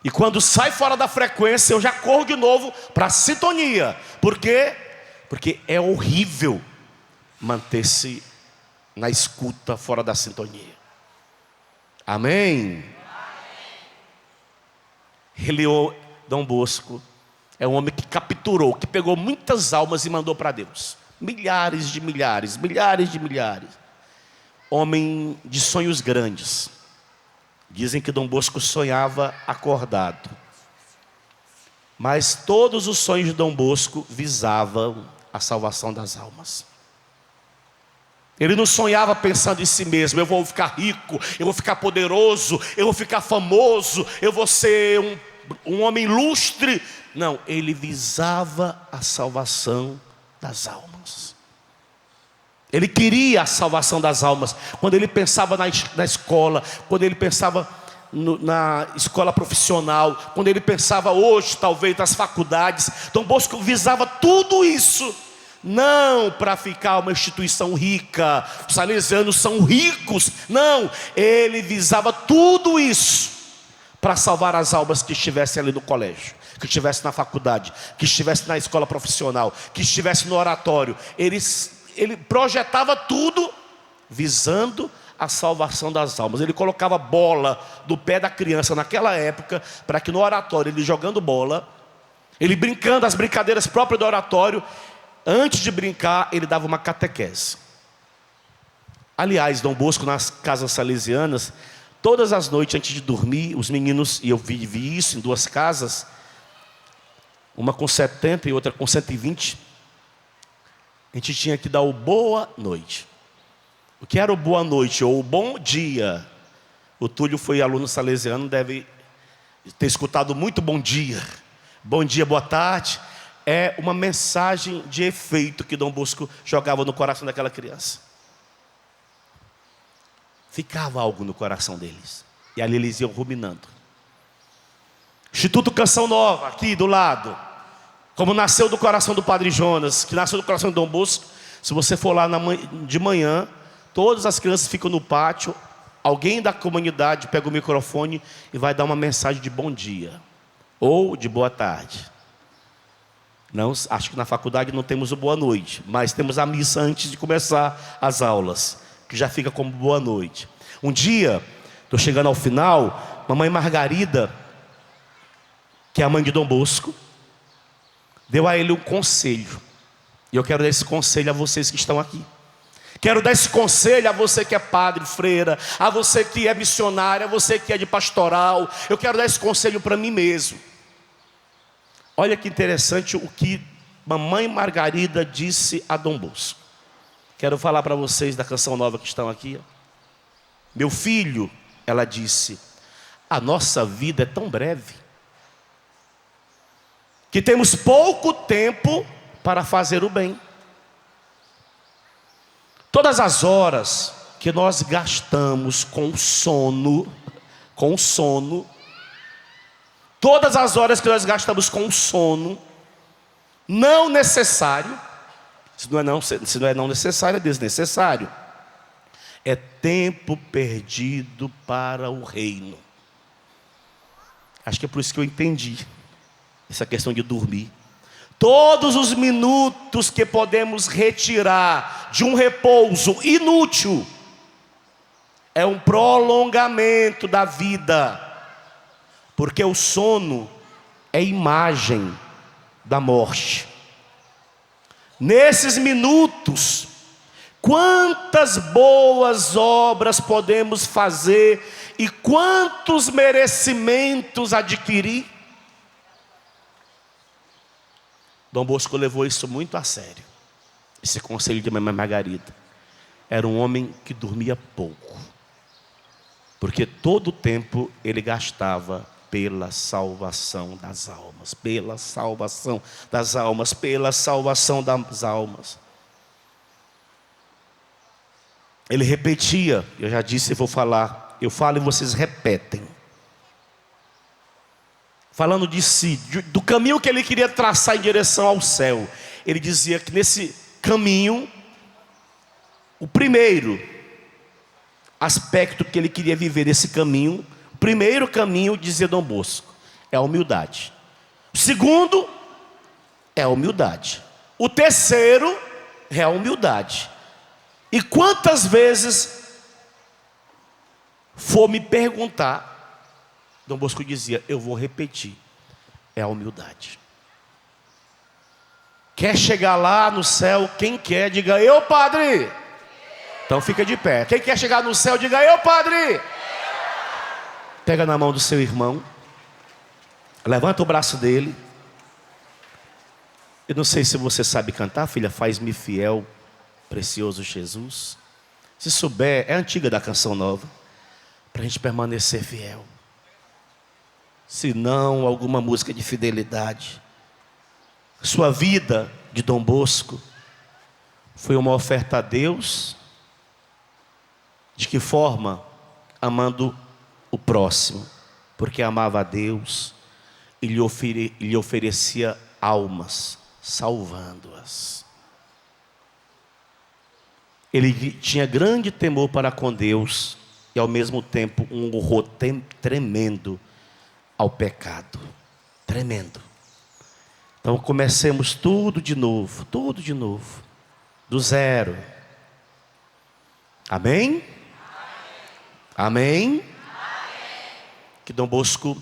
E quando sai fora da frequência, eu já corro de novo para a sintonia. Por quê? Porque é horrível manter-se na escuta fora da sintonia. Amém? Ele, Dom Bosco, é um homem que capturou, que pegou muitas almas e mandou para Deus. Milhares de milhares, milhares de milhares. Homem de sonhos grandes. Dizem que Dom Bosco sonhava acordado. Mas todos os sonhos de Dom Bosco visavam a salvação das almas. Ele não sonhava pensando em si mesmo. Eu vou ficar rico, eu vou ficar poderoso, eu vou ficar famoso, eu vou ser um homem ilustre. Não, ele visava a salvação das almas. Ele queria a salvação das almas. Quando ele pensava na escola, quando ele pensava na escola profissional, quando ele pensava hoje talvez nas faculdades, Dom Bosco visava tudo isso. Não para ficar uma instituição rica. Os salesianos são ricos. Não, ele visava tudo isso para salvar as almas que estivessem ali no colégio, que estivessem na faculdade, que estivessem na escola profissional, que estivessem no oratório. Ele projetava tudo visando a salvação das almas. Ele colocava bola do pé da criança naquela época, para que no oratório, ele jogando bola, ele brincando as brincadeiras próprias do oratório, antes de brincar, ele dava uma catequese. Aliás, Dom Bosco, nas casas salesianas, todas as noites antes de dormir, os meninos, e eu vi isso em duas casas, uma com 70 e outra com 120, a gente tinha que dar o boa noite. O que era o boa noite ou o bom dia? O Túlio foi aluno salesiano, deve ter escutado muito bom dia. Bom dia, boa tarde. É uma mensagem de efeito que Dom Bosco jogava no coração daquela criança. Ficava algo no coração deles. E ali eles iam ruminando. Instituto Canção Nova, aqui do lado. Como nasceu do coração do Padre Jonas, que nasceu do coração de Dom Bosco. Se você for lá de manhã, todas as crianças ficam no pátio. Alguém da comunidade pega o microfone e vai dar uma mensagem de bom dia. Ou de boa tarde. Não, acho que na faculdade não temos o boa noite, mas temos a missa antes de começar as aulas, que já fica como boa noite. Um dia, estou chegando ao final, mamãe Margarida, que é a mãe de Dom Bosco, deu a ele um conselho. E eu quero dar esse conselho a vocês que estão aqui. Quero dar esse conselho a você que é padre, freira, a você que é missionário, a você que é de pastoral. Eu quero dar esse conselho para mim mesmo. Olha que interessante o que mamãe Margarida disse a Dom Bosco. Quero falar para vocês da Canção Nova que estão aqui. Meu filho, ela disse: a nossa vida é tão breve, que temos pouco tempo para fazer o bem. Todas as horas que nós gastamos com sono, todas as horas que nós gastamos com sono não necessário, se não é não necessário, é desnecessário, é tempo perdido para o reino. Acho que é por isso que eu entendi essa questão de dormir. Todos os minutos que podemos retirar de um repouso inútil é um prolongamento da vida, porque o sono é imagem da morte. Nesses minutos, quantas boas obras podemos fazer e quantos merecimentos adquirir? Dom Bosco levou isso muito a sério. Esse conselho de Mamãe Margarida. Era um homem que dormia pouco, porque todo o tempo ele gastava pela salvação das almas, pela salvação das almas, pela salvação das almas. Ele repetia, eu já disse e vou falar, eu falo e vocês repetem. Falando de si, do caminho que ele queria traçar em direção ao céu. Ele dizia que nesse caminho, o primeiro aspecto que ele queria viver nesse caminho, o primeiro caminho, dizia Dom Bosco, é a humildade. O segundo é a humildade. O terceiro é a humildade. E quantas vezes for me perguntar, Dom Bosco dizia, eu vou repetir, é a humildade. Quer chegar lá no céu? Quem quer, diga eu, padre. Então fica de pé. Quem quer chegar no céu, diga eu, padre. Pega na mão do seu irmão, levanta o braço dele. Eu não sei se você sabe cantar, filha, faz-me fiel, precioso Jesus. Se souber, é antiga da Canção Nova, para a gente permanecer fiel. Se não, alguma música de fidelidade. Sua vida de Dom Bosco foi uma oferta a Deus. De que forma? Amando o próximo, porque amava a Deus e lhe oferecia almas, salvando-as. Ele tinha grande temor para com Deus e ao mesmo tempo um horror tremendo ao pecado, tremendo. Então comecemos tudo de novo, do zero. Amém? Amém? Que Dom Bosco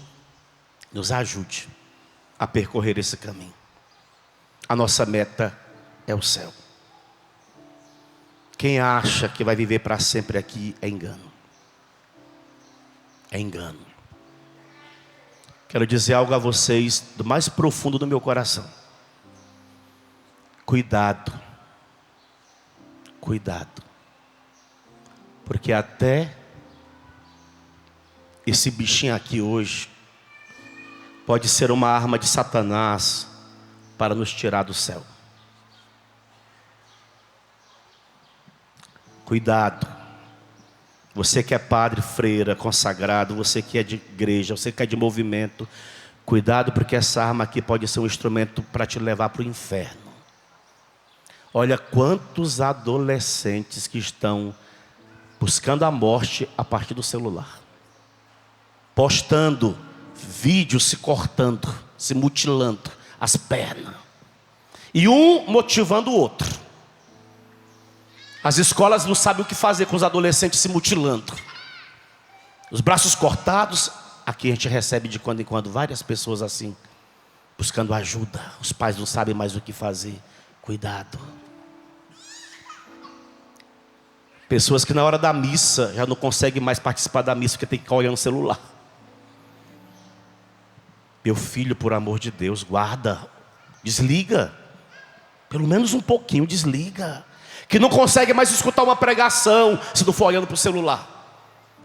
nos ajude a percorrer esse caminho. A nossa meta é o céu. Quem acha que vai viver para sempre aqui é engano. É engano. Quero dizer algo a vocês do mais profundo do meu coração. Cuidado. Cuidado. Porque até esse bichinho aqui hoje pode ser uma arma de Satanás para nos tirar do céu. Cuidado. Você que é padre, freira, consagrado, você que é de igreja, você que é de movimento, cuidado, porque essa arma aqui pode ser um instrumento para te levar para o inferno. Olha quantos adolescentes que estão buscando a morte a partir do celular, postando vídeos se cortando, se mutilando as pernas, e um motivando o outro. As escolas não sabem o que fazer com os adolescentes se mutilando, os braços cortados. Aqui a gente recebe de quando em quando várias pessoas assim, buscando ajuda. Os pais não sabem mais o que fazer. Cuidado. Pessoas que na hora da missa já não conseguem mais participar da missa porque tem que ficar olhando o celular. Meu filho, por amor de Deus, guarda, desliga, pelo menos um pouquinho, desliga. Que não consegue mais escutar uma pregação se não for olhando para o celular.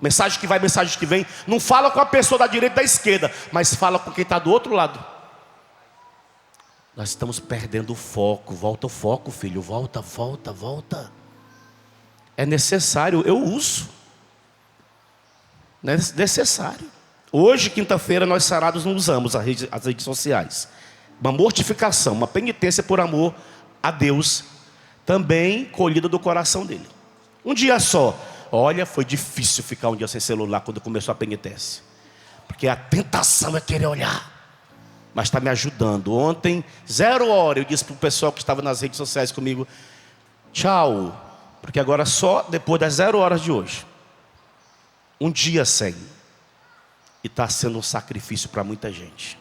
Mensagem que vai, mensagem que vem. Não fala com a pessoa da direita e da esquerda, mas fala com quem está do outro lado. Nós estamos perdendo o foco. Volta o foco, filho. Volta, volta, volta. É necessário, eu uso. É necessário. Hoje, quinta-feira, nós sarados não usamos as redes sociais. Uma mortificação, uma penitência por amor a Deus, também colhida do coração dele. Um dia só. Olha, foi difícil ficar um dia sem celular quando começou a penitência. Porque a tentação é querer olhar. Mas está me ajudando. Ontem, 0 hora, eu disse para o pessoal que estava nas redes sociais comigo: tchau. Porque agora só depois das 0 horas de hoje. Um dia sem. E está sendo um sacrifício para muita gente.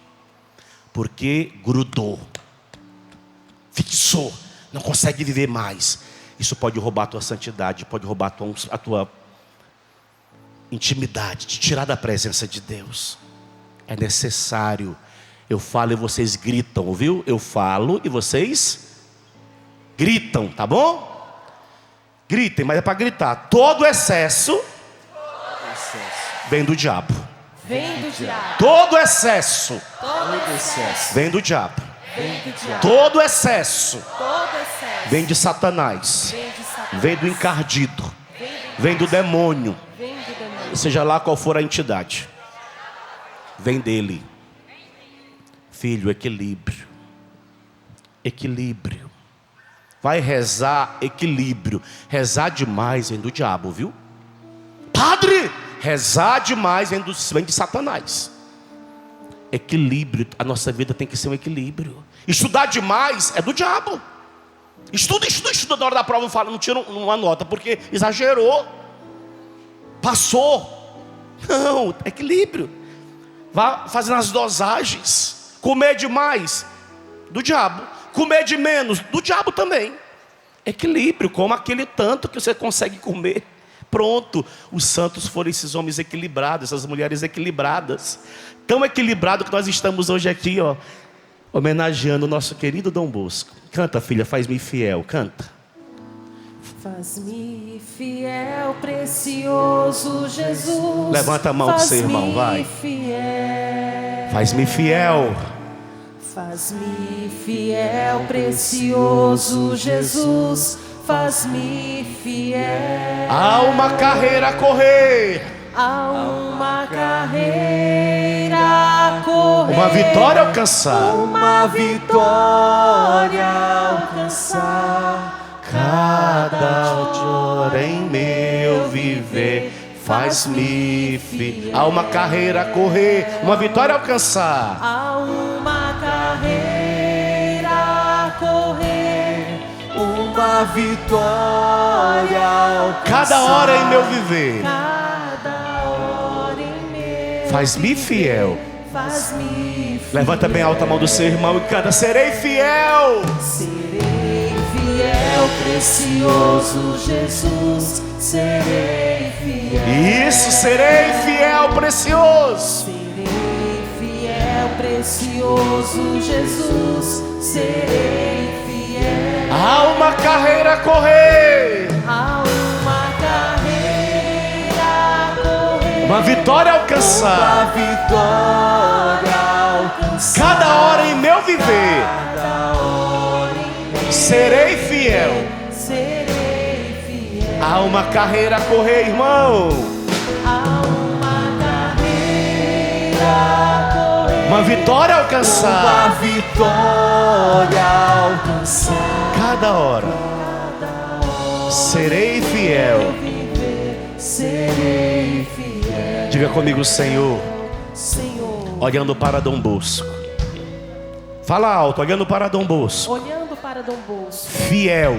Porque grudou. Fixou. Não consegue viver mais. Isso pode roubar a tua santidade. Pode roubar a tua intimidade. Te tirar da presença de Deus. É necessário. Eu falo e vocês gritam, ouviu? Eu falo e vocês gritam, tá bom? Gritem, mas é para gritar. Todo excesso vem do diabo. Vem do diabo. Todo excesso Vem do diabo. Vem do diabo. Todo excesso Todo excesso vem de Satanás. vem de Satanás. Vem do encardido. Vem do demônio. Vem do demônio. Seja lá qual for a entidade. Vem dele. Filho, equilíbrio. Equilíbrio. Vai rezar, equilíbrio. Rezar demais vem do diabo, viu? Padre, rezar demais vem de Satanás. Equilíbrio, a nossa vida tem que ser um equilíbrio. Estudar demais é do diabo. Estuda na hora da prova, não fala, não tira uma nota, porque exagerou. Passou. Não, equilíbrio. Vá fazendo as dosagens. Comer demais, do diabo. Comer de menos, do diabo também. Equilíbrio, como aquele tanto que você consegue comer. Pronto, os santos foram esses homens equilibrados, essas mulheres equilibradas. Tão equilibrado que nós estamos hoje aqui, ó, homenageando o nosso querido Dom Bosco. Canta, filha, faz-me fiel, canta. Faz-me fiel, precioso Jesus. Levanta a mão do seu irmão, vai. Faz-me fiel. Faz-me fiel, precioso Jesus. Faz-me fiel. Há uma carreira a correr. Há uma carreira a correr. Uma vitória a alcançar. Uma vitória a alcançar. Cada hora em meu viver faz-me fiel. Há uma carreira a correr, uma vitória a alcançar. Há uma carreira a correr, uma vitória a alcançar. Cada hora em meu viver Cada hora em meu faz-me fiel. Faz-me fiel. Levanta bem alta a mão do seu irmão e canta: serei fiel. Serei fiel, precioso Jesus. Serei fiel. Isso, serei fiel, precioso. Serei fiel, precioso Jesus. Serei fiel. Há uma carreira a correr, Há uma carreira a correr. uma vitória a alcançar. Uma vitória a alcançar. Cada hora em meu viver Cada hora em meu serei fiel. serei fiel. Há uma carreira a correr, irmão. Há uma carreira a correr. Uma vitória a Uma alcançar. vitória a alcançar. Cada hora serei fiel. Serei fiel. Diga comigo, Senhor, Senhor, olhando para Dom Bosco. Fala alto, olhando para Dom Bosco. olhando para Dom Bosco, Fiel,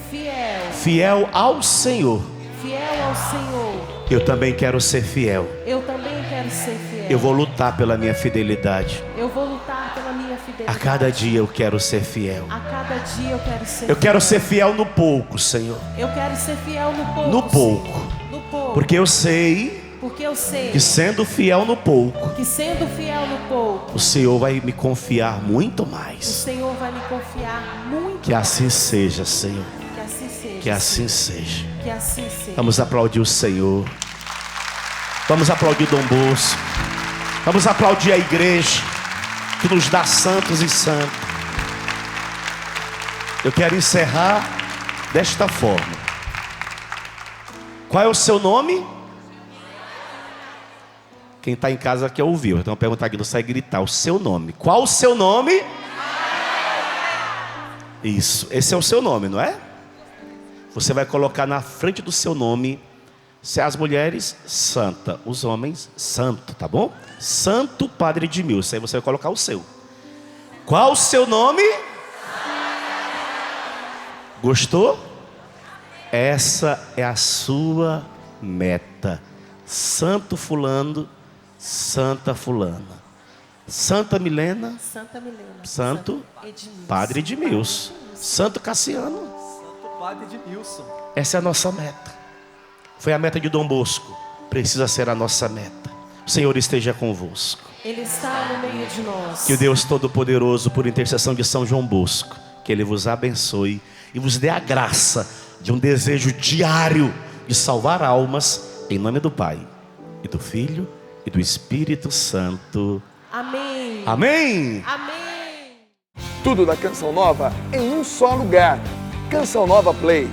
fiel, fiel ao Senhor. fiel ao Senhor. Eu também quero ser fiel. Eu também quero ser fiel. Eu vou lutar pela minha fidelidade. Eu vou lutar pela minha A fidelidade. cada dia eu quero ser fiel. A cada dia eu quero ser Eu quero ser fiel no pouco, Senhor. Eu quero ser fiel no pouco. No pouco. Senhor. No pouco. Porque eu sei Porque eu sei que sendo fiel no pouco, que sendo fiel no pouco, o Senhor vai me confiar muito o mais. Senhor vai me confiar muito. Que assim seja, Senhor. Que assim seja. Que assim seja. Que assim seja. Vamos aplaudir o Senhor. Vamos aplaudir Dom Bosco. Vamos aplaudir a igreja que nos dá santos e santos. Eu quero encerrar desta forma. Qual é o seu nome? Quem está em casa quer ouvir. Então perguntar aqui, não sai gritar. O seu nome. Qual o seu nome? Isso. Esse é o seu nome, não é? Você vai colocar na frente do seu nome. Se as mulheres, santa. Os homens, santo, tá bom? Santo Padre Edmilson. Aí você vai colocar o seu. Qual o seu nome? Gostou? Essa é a sua meta. Santo fulano, santa fulana. Santa Milena, Santa Milena. santo Edmilson. Padre Edmilson. Santo Cassiano. Santo Padre Edmilson. Essa é a nossa meta. Foi a meta de Dom Bosco. Precisa ser a nossa meta. O Senhor esteja convosco. Ele está no meio de nós. Que o Deus Todo-Poderoso, por intercessão de São João Bosco, que Ele vos abençoe e vos dê a graça de um desejo diário de salvar almas, em nome do Pai, e do Filho, e do Espírito Santo. Amém. Amém? Amém. Tudo da Canção Nova em um só lugar. Canção Nova Play.